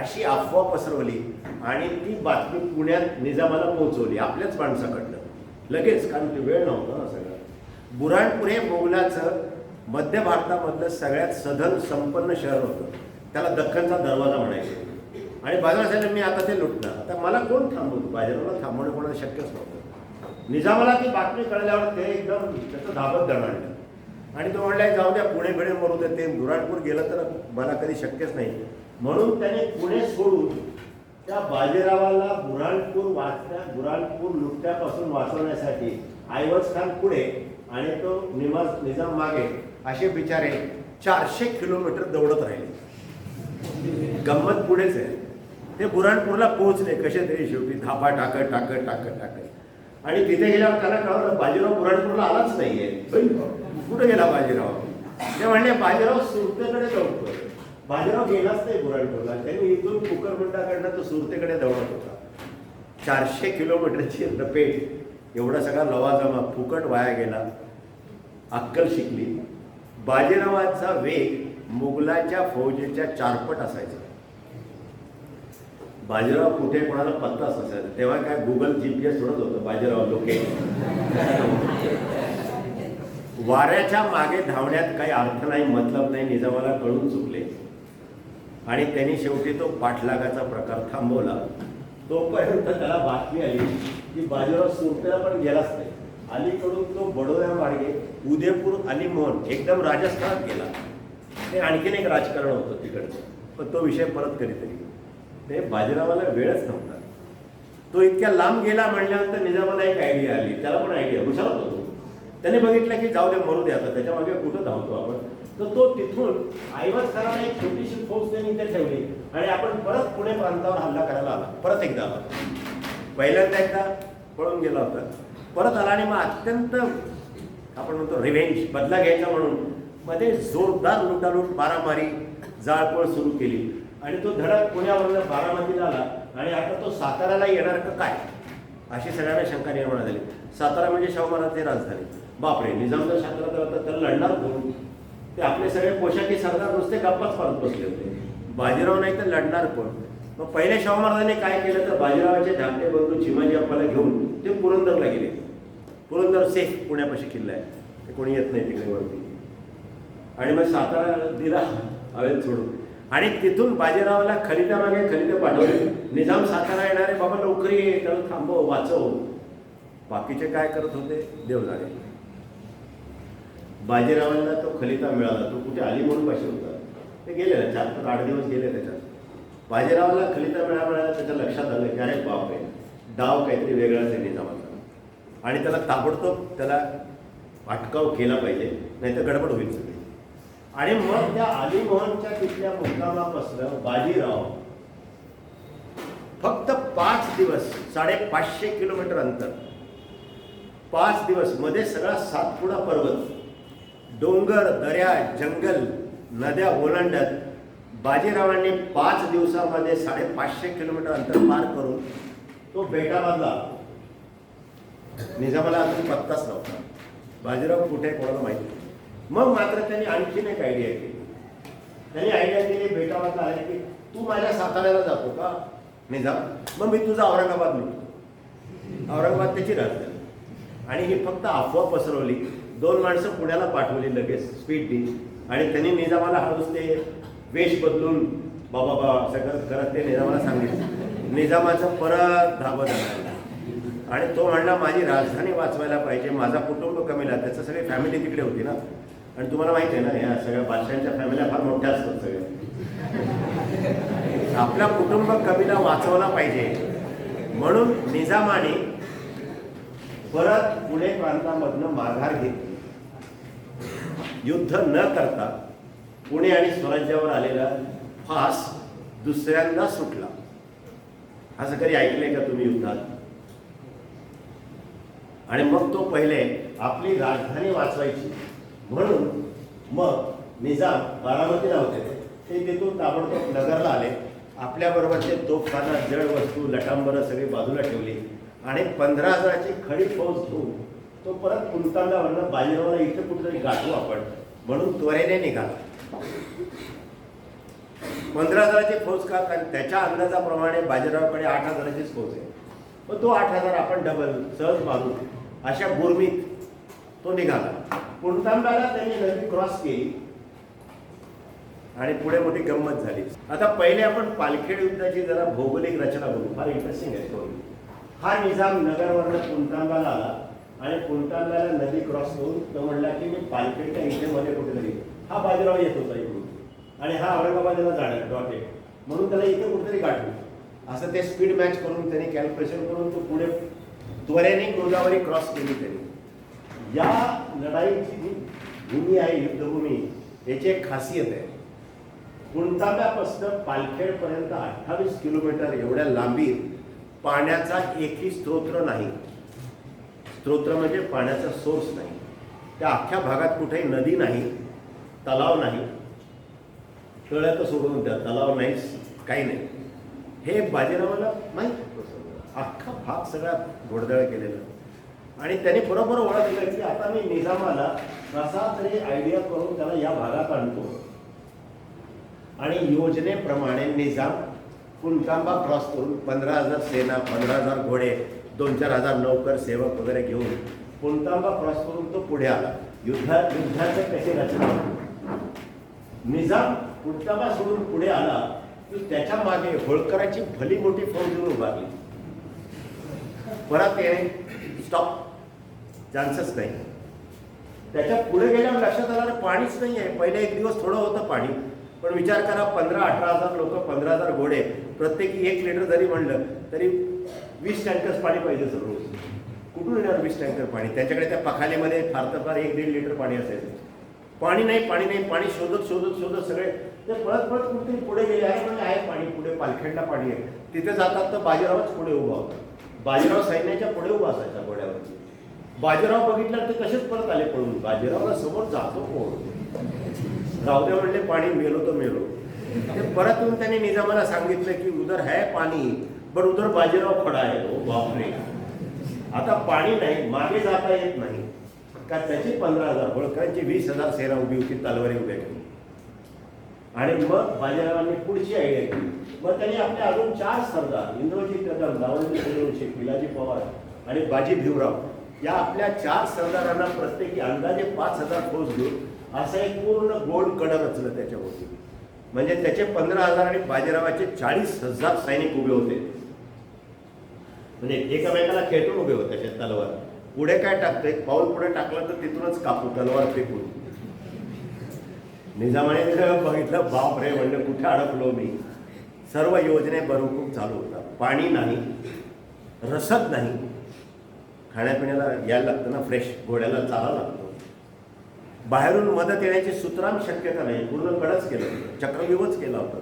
अशी अफवा पसरवली आणि ती बातमी पुण्यात निजामाला पोहोचवली आपल्याच माणसाकडनं लगेच, कारण ते वेळ नव्हता ना सगळं. बुऱ्हाणपूर हे मोगलाचं मध्य भारतामधलं सगळ्यात सधन संपन्न शहर होतं. त्याला दख्खनचा दरवाजा म्हणायचे. आणि बाजीराव साहेब मी आता ते लुटणार, आता मला कोण थांबवतो? बाजीरावला थांबवणं कोणाला शक्यच नव्हतं. निजामाला ती बातमी कळल्यावर ते एकदम त्याचं धाबत दणाणलं. आणि तो म्हणला जाऊ द्या पुणे बिणे मरू दे, ते बुऱ्हाणपूर गेलं तर मला कधी शक्यच नाही. म्हणून त्याने पुणे सोडून त्या बाजीरावाला बुऱ्हाणपूर लुटण्यापासून वाचवण्यासाठी ऐवज खान पुढे आणि तो निजाम मागे असे बिचारे 400 किलोमीटर दौडत राहिले. गंमत पुढेच आहे, ते बुऱ्हाणपूरला पोहोचले कसे तरी शेवटी, धापा टाकत आणि तिथे गेल्यावर त्याला कळलं बाजीराव बुऱ्हाणपूरला आलाच नाहीये. कुठे गेला बाजीराव? ते म्हणले बाजीराव सुरतेकडे दौडतोय. बाजीराव गेलाच नाही बुऱ्हाणपूरला, त्यांनी इथून कुकरमुंडाकडनं तो सुरतेकडे दौडत होता. 400 किलोमीटरची लपेट, एवढा सगळा लवाजमा फुकट वाया गेला. अक्कल शिकली. बाजीरावाचा वेग मुघलाच्या फौजेच्या 4 पट असायचा. बाजीराव कुठे कोणाला पत्ताच असायचा. तेव्हा काय गुगल GPS सोडत होतं बाजीराव लोके. वाऱ्याच्या मागे धावण्यात काही अर्थ नाही, मतलब नाही, निजामाला कळून चुकले आणि त्यांनी शेवटी तो पाठलागाचा प्रकार थांबवला. तोपर्यंत त्याला बातमी आली की बाजीराव सुरतेला पण गेलाच नाही. अलीकडून तो बडोदा मार्गे उदयपूर अलीमोहन एकदम राजस्थानात गेला. ते आणखीन एक राजकारण होतं तिकडचं, पण तो विषय परत कधीतरी. ते बाजीरावाला वेळच नव्हता. तो इतक्या लांब गेला म्हणल्यानंतर निजामाला एक आयडिया आली. त्याला पण आयडिया हुशार होतो. त्याने बघितलं की जाऊ दे मरू दे आता, त्याच्या मागे कुठं धावतो आपण. तर तो तिथून ऐवज खानाला एक छोटीशी फौज त्यांनी इथे ठेवली आणि आपण परत पुणे प्रांतावर हल्ला करायला आला. परत एकदा आला. पहिल्यांदा एकदा पळून गेला होता, परत आला आणि मग अत्यंत आपण म्हणतो रिव्हेंज, बदला घ्यायचा म्हणून मध्ये जोरदार लुटालूट, मारामारी, जाळपोळ सुरू केली आणि तो धडक पुण्यावरून बारामतीला आला. आणि आता तो साताऱ्याला येणार का काय अशी सगळ्यांना शंका निर्माण झाली. सातारा म्हणजे शाहू महाराजांची राजधानी. बापरे, निजाम जर सातारा तर त्याला लढणार कोण? ते आपले सगळे पोशाखी सरदार नुसते गप्पाच पाडत बसले होते. बाजीराव नाही तर लढणार कोण? मग पहिले शाहू महाराजांनी काय केलं तर बाजीरावाचे धाकटे बंधू चिमाजी अप्पाला घेऊन ते पुरंदरला गेले. पुरंदर सेफ पुण्यापाशी किल्ला आहे, ते कोणी येत नाही तिकडे वरती. आणि मग सातारा दिला हवेत सोडून आणि तिथून बाजीरावाला खलित्यामागे खलिते पाठवले. निजाम सातारा येणारे, बाबा लवकर ये, त्याला थांबव, वाचव. बाकीचे काय करत होते देव जाणे. बाजीरावांना तो खलिता मिळाला. तो कुठे अलीमोहन पाशी होता. ते गेले ना 4 ते 8 दिवस गेले त्याच्यात. बाजीरावाला खलिता मिळाला, त्याच्या लक्षात आलं की अरे बाप आहे, डाव काहीतरी वेगळाच आहे निजामाचा आणि त्याला ताबडतोब त्याला अटकाव केला पाहिजे, नाही तर गडबड होईल सगळी. आणि मग त्या अलीमोहनच्या तिथल्या मुक्कामापासून बाजीराव फक्त 5 दिवस, 550 किलोमीटर अंतर, 5 दिवस मध्ये सगळा सातपुडा पर्वत, डोंगर, दर्या, जंगल, नद्या ओलांडत बाजीरावांनी 5 दिवसामध्ये 550 किलोमीटर अंतर पार करून तो बेटाबादला. निजामाला अजून पत्ताच नव्हता. बाजीराव कुठे कोणाला माहिती नाही. मग मात्र त्यांनी आणखीन एक आयडिया केली. त्यांनी आयडिया केली बेटाबादला आले की तू माझ्या साताऱ्याला जातो का निजाम, मग मी तुझा औरंगाबाद लुटतो. औरंगाबाद त्याची राजधानी. आणि ही फक्त अफवा पसरवली. 2 माणसं पुण्याला पाठवली लगेच स्पीडनी आणि त्यांनी निजामाला हळूच ते वेश बदलून बाबा सगळं करत ते निजामाला सांगितलं. निजामाचं परत धाबं झालं आणि तो म्हणला माझी राजधानी वाचवायला पाहिजे, माझा कुटुंब कमीला. त्याचं सगळी फॅमिली तिकडे होती ना, आणि तुम्हाला माहिती आहे ना या सगळ्या बादशांच्या फॅमिल्या फार मोठ्या असतात सगळ्या. आपला कुटुंब कमीला वाचवला पाहिजे म्हणून निजामाने परत पुणे प्रांतामधनं माघार घेतली. युद्ध न करता पुणे आणि स्वराज्यावर आलेला फास दुसऱ्यांदा सुटला. असं कधी ऐकलंय का तुम्ही युद्धात? आणि मग तो पहिले आपली राजधानी वाचवायची म्हणून मग निजाम बारामतीला होते, ते तिथून ताबडतोब नगरला आले. आपल्याबरोबरचे तोफखाना, जड वस्तू, लटांबरं सगळी बाजूला ठेवली आणि 15,000ची खडी फौज घेऊन तो परत कुलतांगावरनं बाजीरावाला इथं कुठेतरी गाठू आपण म्हणून त्वरेने निघाला. 15,000ची फौज का? कारण त्याच्या अंदाजाप्रमाणे बाजीरावाकडे 8,000चीच फौज आहे. मग तो 8,000 आपण डबल सहज मारू अशा गुरमीत तो निघाला. कुलतांगाला त्यांनी नदी क्रॉस केली आणि पुढे मोठी गंमत झाली. आता पहिले आपण पालखेड युद्धाची जरा भौगोलिक रचना बघू. फार इंटरेस्टिंग आहे स्टोरी. हा निजाम नगरवरनं कुलतांगाला आला आणि पुंटांब्याला नदी क्रॉस करून तो म्हणला की मी पालखेडच्या इथे मध्ये कुठेतरी हा बाजीराव येत होता इकडून आणि हा औरंगाबादला जाणार डॉट आहे म्हणून त्याला इथे कुठेतरी गाठलं असं ते स्पीड मॅच करून त्यांनी कॅल्क्युलेशन करून तो पुढे त्वरेने गोदावरी क्रॉस केली त्यांनी. या लढाईची जी भूमी आहे युद्धभूमी याची एक खासियत आहे. पुणतांब्यापासून पालखेडपर्यंत 28 किलोमीटर एवढ्या लांबीत पाण्याचा एकही स्तोत्र नाही. स्तोत्र म्हणजे पाण्याचा सोर्स नाही. त्या अख्ख्या भागात कुठेही नदी नाही, तलाव नाही, तळ्यात सोडून द्या, तलाव नाही, काही नाही. हे बाजीरावाला माहीत होतं. अख्खा भाग सगळा घोडदळ केलेला आणि त्याने बरोबर ओळखलं की आता मी निजामाला कसा तरी आयडिया करून त्याला या भागात आणतो आणि योजनेप्रमाणे निजाम पुणतांबा क्रॉस करून 15,000 सेना, 15,000 घोडे, 2-4 हजार नौकर सेवक वगैरे घेऊन पुणतांबा क्रॉस करून तो पुढे आला. युद्धाचे कसे रचना निजाम पुणतांबा सोडून पुढे आला की त्याच्या मागे होळकराची भली मोठी फौज उभारली. परत येणे स्टॉप, चान्सच नाही. त्याच्या पुढे गेल्यावर लक्षात आलं पाणीच नाही आहे. पहिले एक दिवस थोडं होतं पाणी, पण विचार करा 15-18 हजार लोक, 15,000 घोडे, प्रत्येकी 1 लिटर जरी म्हणलं तरी 20 टँकर्स पाणी पाहिजे सर रोज. कुठून येणार 20 टँकर पाणी? त्याच्याकडे त्या पखालीमध्ये फार तर फार 1-1.5 लिटर पाणी असायचं. पाणी नाही, पाणी नाही, पाणी शोधत शोधत शोधत सगळे ते पळत पळत कुठेतरी पुढे गेले आहे. म्हणजे आहे पाणी, पुढे पालखेडला पाणी आहे. तिथे जातात तर बाजीरावच पुढे उभा होता. बाजीराव सैन्याच्या पुढे उभा असायचा घोड्यावरती. बाजीराव बघितलं तर कसेच परत आले पळून. बाजीरावला समोर जातो कोण? राहू द्या म्हणले, पाणी मेलो तर मेलो. ते परत येऊन त्यांनी निजामाला सांगितलं की उधर है पाणी, पण उधर बाजीराव खडा आहे. हो बापरे, आता पाणी नाही, मागे जाता येत नाही का? त्याची 15,000 होळकरांची 20,000 सेना उभी होती, तलवारी उभ्या केली. आणि मग बाजीरावांनी पुढची आयडिया केली. मग त्यांनी आपले अजून 4 सरदार, इंद्रजित कदम, दावोजी सूर्यवंशी, पिलाजी पवार आणि बाजी भिवराव, या आपल्या 4 सरदारांना प्रत्येकी अंदाजे 5,000 फौज घेऊन असं एक पूर्ण गोल कडं रचलं त्याच्यावरती. म्हणजे त्याचे 15,000 आणि बाजीरावाचे 40,000 सैनिक उभे होते. म्हणजे एकमेकाला खेटून उभे होते त्याच्यात तलवार. पुढे काय टाकतोय, पाऊल पुढे टाकलं तर तिथूनच कापू, तलवार फेकून. निजामाने बघितलं, बाप रे म्हणलं, कुठे अडकलो मी. सर्व योजने बरोबर चालू होता. पाणी नाही, रसद नाही, खाण्यापिण्याला यायला लागतं ना, फ्रेश घोड्याला चाला लागतो. बाहेरून मदत येण्याची सुतराम शक्यता नाही. पूर्ण कडच केलं, चक्रव्यूहच केला होता.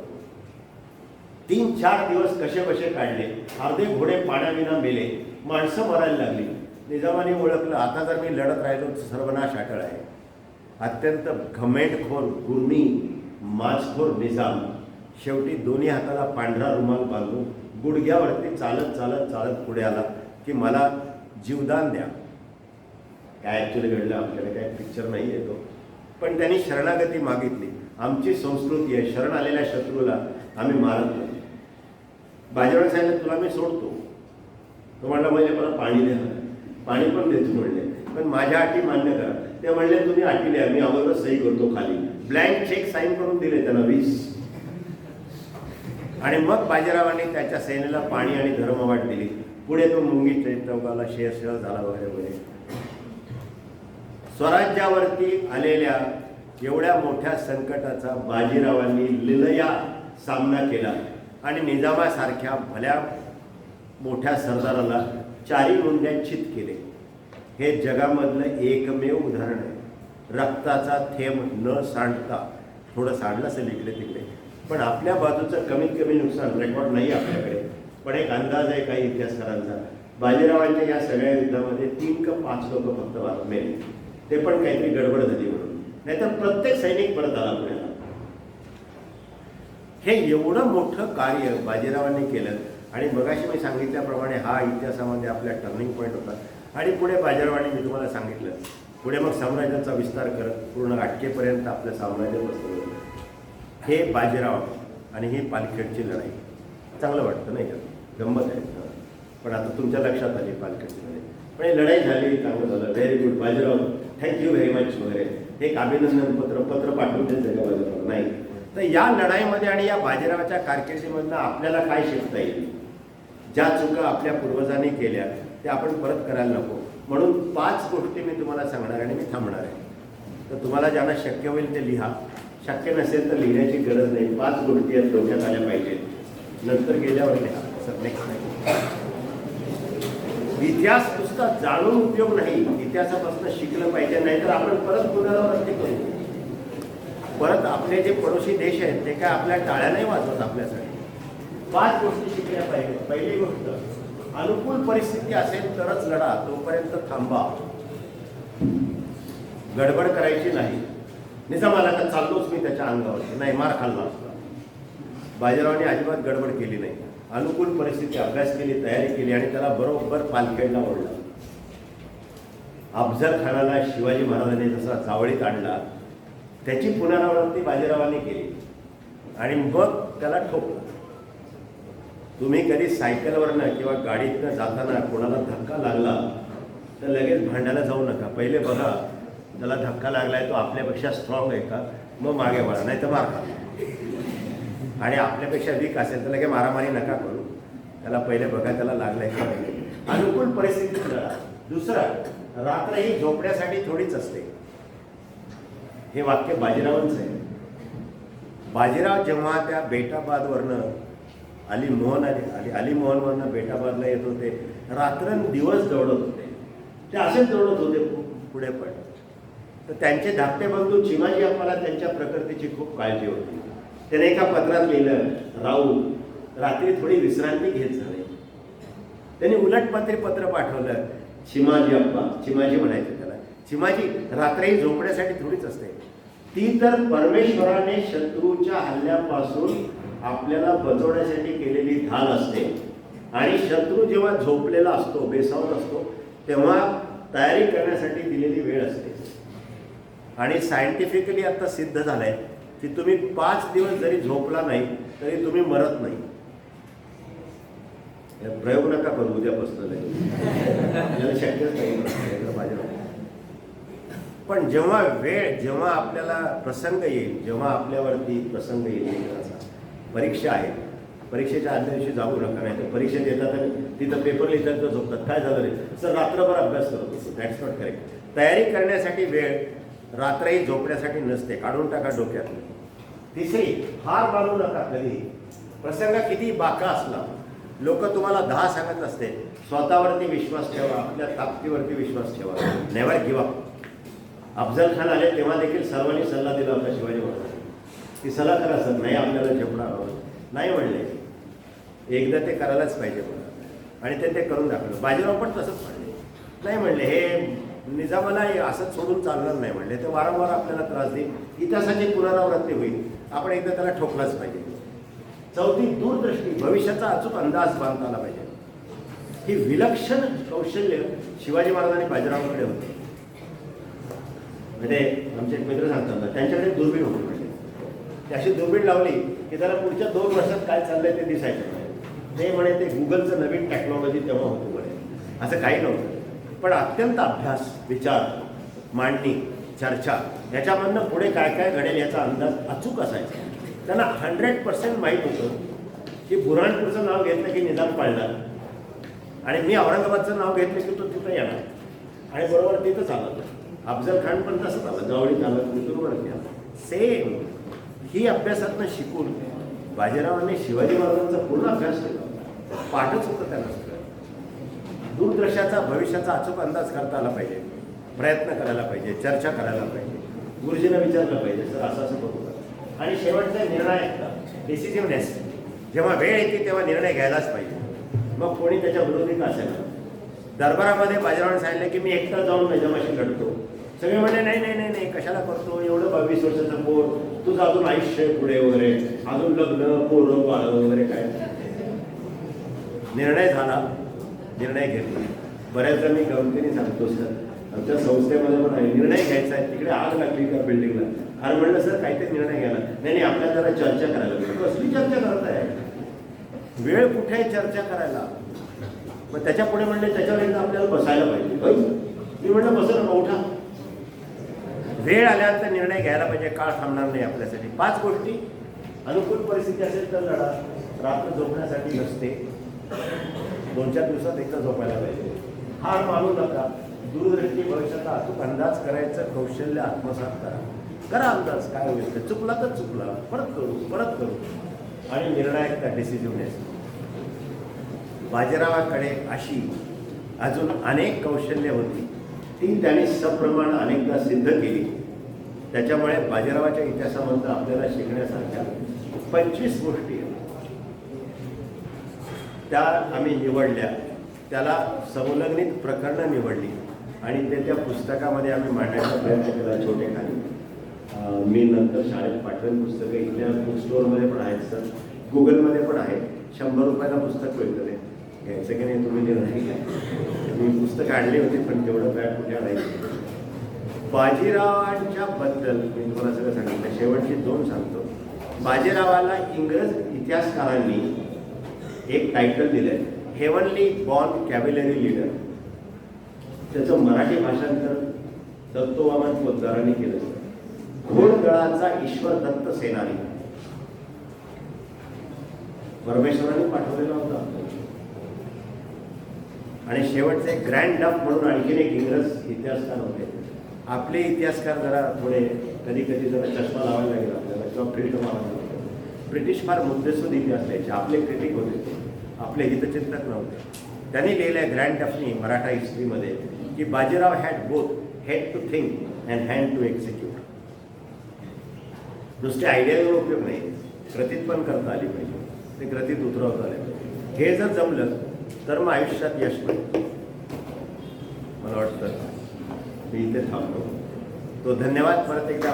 3-4 दिवस कसे बसे काढले. अर्धे घोडे पाण्याविना मेले, माणसं मरायला लागली. निजामाने ओळखलं आता जर मी लढत राहिलो तर सर्वनाश अटळ आहे. अत्यंत घमेंडखोर, गुर्मी, माजखोर निजाम शेवटी दोन्ही हाताला पांढरा रुमाल बांधून गुडघ्यावरती चालत चालत चालत पुढे आला की मला जीवदान द्या. काय ॲक्च्युली घडलं आपल्याला काय पिक्चर नाही येतो, पण त्यांनी शरणागती मागितली. आमची संस्कृती आहे, शरण आलेल्या शत्रूला आम्ही मारत नाही. बाजीरावाने सांगितलं तुला मी सोडतो. तो म्हणला म्हणजे मला पाणी द्या. पाणी पण देतो म्हणले, पण माझ्या अटी मान्य करा. ते म्हणले तुम्ही अटी द्या, मी अगोदर सही करतो खाली. ब्लँक चेक साईन करून दिले त्यांना 20. आणि मग बाजीरावांनी त्याच्या सेनेला पाणी आणि धर्मवाट दिली. पुढे तो मुंगी चौकाला शेर झाला वगैरे वगैरे. स्वराज्यावरती आलेल्या एवढ्या मोठ्या संकटाचा बाजीरावांनी लिलया सामना केला आणि निजामासारख्या भल्या मोठ्या सरदाराला 4 मुंड्यात चित केले. हे जगामधलं एकमेव उदाहरण आहे. रक्ताचा थेंब न सांडता, थोडं सांडलं असेल इकडे तिकडे, पण आपल्या बाजूचं कमीत कमी नुकसान रेकॉर्ड नाही आपल्याकडे, पण एक अंदाज आहे काही इतिहासकारांचा. बाजीरावांच्या या सगळ्या युद्धामध्ये 3 का 5 लोक फक्त मेले. ते पण काहीतरी गडबड झाली म्हणून, नाहीतर प्रत्येक सैनिक परत आला पुण्याला. हे एवढं मोठं कार्य बाजीरावांनी केलं. आणि मगाशी मी सांगितल्याप्रमाणे हा इतिहासामध्ये आपल्या टर्निंग पॉईंट होता. आणि पुढे बाजीरावांनी, मी तुम्हाला सांगितलं, पुढे मग साम्राज्याचा विस्तार करत पूर्ण अटकेपर्यंत आपलं साम्राज्य बसवलं. हे बाजीराव आणि ही पालखेडची लढाई चांगलं वाटतं नाही का, गंमत आहे. पण आता तुमच्या लक्षात आली पालखेडची लढाई. पण ही लढाई झाली, चांगलं झालं, very good Bajirao, thank you very much वगैरे. एक अभिनंदन पत्र पाठवून द्यायचं का बाजीराव? नाही. तर या लढाईमध्ये आणि या बाजीरावाच्या कारकिर्दीमधनं आपल्याला काय शिकता येईल? ज्या चुका आपल्या पूर्वजांनी केल्या त्या आपण परत करायला नको. म्हणून 5 गोष्टी मी तुम्हाला सांगणार आणि मी थांबणार आहे. तर तुम्हाला ज्यांना शक्य होईल ते लिहा, शक्य नसेल तर लिहिण्याची गरज नाही. 5 गोष्टी आहेत डोक्यात आल्या पाहिजेत, नंतर गेल्यावर लिहा. सर नेक्स्ट नाही. इतिहास पुस्तक जाणून उपयोग नाही, इतिहासापासून शिकलं पाहिजे. नाहीतर आपण परत पुनरावृत्ती करू. परत आपले जे पडोशी देश आहेत ते काय आपल्या टाळ्या नाही वाजवत आपल्यासाठी. 5 गोष्टी शिकल्या पाहिजेत. पहिली गोष्ट, अनुकूल परिस्थिती असेल तरच लढा, तोपर्यंत थांबा. गडबड करायची नाही. निजामाला का चाललोच मी त्याच्या अंगावर, नाही मार खाल्ला असता. बाजीरावांनी अजिबात गडबड केली नाही. अनुकूल परिस्थिती, अभ्यास केली, तयारी केली आणि त्याला बरोबर पालखेडला ओढला. अफजल खानाला शिवाजी महाराजांनी जसा जावळीत आणला त्याची पुनरावृत्ती बाजीरावांनी केली आणि मग त्याला ठोकलं. तुम्ही कधी सायकलवरनं किंवा गाडीतनं जाताना कोणाला धक्का लागला तर लगेच भांडायला जाऊ नका. पहिले बघा त्याला धक्का लागलाय तो आपल्यापेक्षा स्ट्रॉंग आहे का, मग मागे वळा, नाही तर मार खा. आणि आपल्यापेक्षा वीक असेल तर लगेच मारामारी नका करू. त्याला पहिले बघा त्याला लागलाय का. अनुकूल परिस्थितीत लढा. दुसरं, रात्र ही झोपण्यासाठी थोडीच असते. हे वाक्य बाजीरावांचं आहे. बाजीराव जेव्हा त्या बेटाबादवरनं अलीमोहनवरनं बेटाबादला येत होते, रात्रंदिवस दौडत होते. ते असेच दौडत होते पुढे पण. तर त्यांचे धाकटे बंधू चिमाजी अप्पाला त्यांच्या प्रकृतीची खूप काळजी होती. त्याने एका पत्रात लिहिलं, राऊत रात्री थोडी विश्रांती घेत झाले. त्यांनी उलटपत्री पत्र पाठवलं. चिमाजी अप्पा, चिमाजी म्हणायचे त्याला, चिमाजी रात्री झोपण्यासाठी थोडीच असते. ती तर परमेश्वराने शत्रूच्या हल्ल्यापासून आपल्याला बचवण्यासाठी केलेली ढाल असते. आणि शत्रू जेव्हा झोपलेला असतो, बेसावत असतो, तेव्हा तयारी करण्यासाठी दिलेली वेळ असते. आणि सायंटिफिकली आता सिद्ध झालंय की तुम्ही 5 दिवस जरी झोपला नाही तरी तुम्ही मरत नाही. प्रयोग नका करू उद्यापासून, आपल्याला शक्यच नाही. पण जेव्हा आपल्याला प्रसंग येईल, जेव्हा आपल्यावरती प्रसंग येईल, परीक्षा आहे, परीक्षेच्या आदल्या दिवशी जाऊ नका. नाही तर परीक्षेत येतात आणि तिथं पेपर लिहितात तर झोपतात. काय झालं रे सर, रात्रभर अभ्यास करत असतो. That's not correct. तयारी करण्यासाठी वेळ रात्रही झोपण्यासाठी नसते, काढून टाका डोक्यात. तिसरी, हार मानू नका कधी. प्रसंग किती बाका असला, लोक तुम्हाला 10 सांगत असते, स्वतःवरती विश्वास ठेवा, आपल्या ताकदीवरती विश्वास ठेवा. Never give up. Afzal Khan आले तेव्हा देखील सर्वांनी सल्ला दिला होता शिवाजी महाराजांनी की सल्ला करा सर, नाही आपल्याला झेपणार नाही म्हणले. एकदा ते करायलाच पाहिजे म्हणून, आणि ते करून दाखवलं. बाजीराव पण तसंच म्हणले, नाही म्हणले हे निजामाला असंच सोडून चालणार नाही म्हणले. ते वारंवार आपल्याला त्रास देईल, इतिहासाची पुनरावृत्ती होईल, आपण एकदा त्याला ठोकलाच पाहिजे. चौथी, दूरदृष्टी, भविष्याचा अचूक अंदाज बांधता आला पाहिजे. ही विलक्षण कौशल्य शिवाजी महाराजांनी बाजीरावांकडे होते. म्हणजे आमचे एक मित्र सांगतात ना, त्यांच्याकडे दुर्बीण होती. म्हणजे ती अशी दुर्बीण लावली की त्याला पुढच्या 2 वर्षात काय चाललंय ते दिसायचं नाही. ते म्हणे ते गुगलचं नवीन टेक्नॉलॉजी तेव्हा होतं म्हणे, असं काही नव्हतं. पण अत्यंत अभ्यास, विचार, मांडणी, चर्चा, याच्यामधनं पुढे काय काय घडेल याचा अंदाज अचूक असायचा. त्यांना 100% माहीत होतं की बुऱ्हाणपूरचं नाव घेतलं की निजाम पाळणार, आणि मी औरंगाबादचं नाव घेतलं की तो तिथं येणार, आणि बरोबर तिथंच आलं. अफजल खान पण तसंच आलं, जावळीत आलं, कुतुरवरती आलं. सेम ही अभ्यासातनं शिकून बाजीरावांनी शिवाजी महाराजांचा पूर्ण अभ्यास केला. पाठच होतं त्यांना सगळं. दूरदर्शनाचा, भविष्याचा अचूक अंदाज करता आला पाहिजे, प्रयत्न करायला पाहिजे, चर्चा करायला पाहिजे, गुरुजींना विचारलं पाहिजे सर असं असं करू. आणि शेवटचा निर्णायकता, डिसिजिव्हनेस. जेव्हा वेळ येते तेव्हा निर्णय घ्यायलाच पाहिजे, मग कोणी त्याच्या विरोधी का असेल. दरबारामध्ये बाजीरावांनी सांगितलं की मी एकटा जाऊन निजामाशी लढतो. सगळे म्हणले नाही नाही नाही नाही, कशाला करतो, एवढं 22 वर्षाचं पोर, तुझं अजून आयुष्य पुढे वगैरे, अजून लग्न, पोरं बाळ वगैरे काय. निर्णय झाला, निर्णय घेतला. बऱ्याचदा मी गमतीने सांगतो सर, आमच्या संस्थेमध्ये पण आहे, निर्णय घ्यायचा आहे, तिकडे आग लागली का बिल्डिंगला, अरे म्हणलं सर काहीतरी निर्णय घ्यायला, नाही नाही आपल्याला जरा चर्चा करायला पाहिजे. कसली चर्चा करत आहे, वेळ कुठे आहे चर्चा करायला. मग त्याच्या पुढे म्हणले त्याच्यावर एकदा आपल्याला बसायला पाहिजे. मी म्हणलं बसलं ना, उठा. वेळ आल्यानंतर निर्णय घ्यायला पाहिजे, काळ थांबणार नाही आपल्यासाठी. 5 गोष्टी, अनुकूल परिस्थिती असेल तर लढा, रात्र झोपण्यासाठी नसते, 2-4 दिवसात एकदा झोपायला पाहिजे, हार मानू नका, दूरदृष्टी भविष्याचा अचूक अंदाज करायचं कौशल्य आत्मसात करा. करा अंदाज काय होईल ते. चुकला तर चुकला, परत करू आणि निर्णायकता डिसिजिव्हनेस. बाजीरावाकडे अशी अजून अनेक कौशल्य होती, ती त्यांनी सप्रमाण अनेकदा सिद्ध केली. त्याच्यामुळे बाजीरावाच्या इतिहासामधून आपल्याला शिकण्यासारख्या 25 गोष्टी आहेत. त्या आम्ही निवडल्या, त्याला संलग्नित प्रकरणं निवडली आणि ते त्या पुस्तकामध्ये आम्ही मांडण्याचा प्रयत्न केला छोटेखानी. मी नंतर शाळेत पाठवेल पुस्तकं. इथल्या बुक स्टोअरमध्ये पण आहेत सर, गुगलमध्ये पण आहेत. 100 रुपयाला पुस्तक मिळतं ते. घ्यायचं की नाही तुम्ही निर्णय घ्या. मी पुस्तकं आणली होती पण तेवढं बॅग कुठे आणायचं. बाजीरावांच्या बद्दल मी तुम्हाला सगळं सांगितलं. शेवटची 2 सांगतो. बाजीरावाला इंग्रज इतिहासकारांनी एक टायटल दिलंय, हेवनली बॉर्न कॅव्हलरी लीडर. त्याचं मराठी भाषांतर दत्तोवामन पोतदारांनी केलं. घोडदळाचा ईश्वर दत्त सेनानी परमेश्वरांनी पाठवलेला होता. आणि शेवटचे ग्रँड डफ म्हणून आणखीन एक इंग्रज इतिहासकार होते. आपले इतिहासकार जरा थोडे कधी जरा चष्मा लावायला लागेल आपल्याला किंवा फिल्टर मारायला लागेल. ब्रिटिश फार मुद्देसूद इतिहास द्यायचे. आपले क्रिटिक होते ते, आपले हितचिंतक नव्हते. त्यांनी लिहिलंय ग्रँड डफनी मराठा हिस्ट्रीमध्ये की Bajirao had both head to think and hand to execute. नुसते आयडियावर उपयोग नाही, कृतीत पण करता आली पाहिजे. ते कृतीत उतरवता आले पाहिजे. हे जर जमलं तर मग आयुष्यात यश मिळतं. मला वाटतं मी इथे थांबतो. तो धन्यवाद परत एकदा.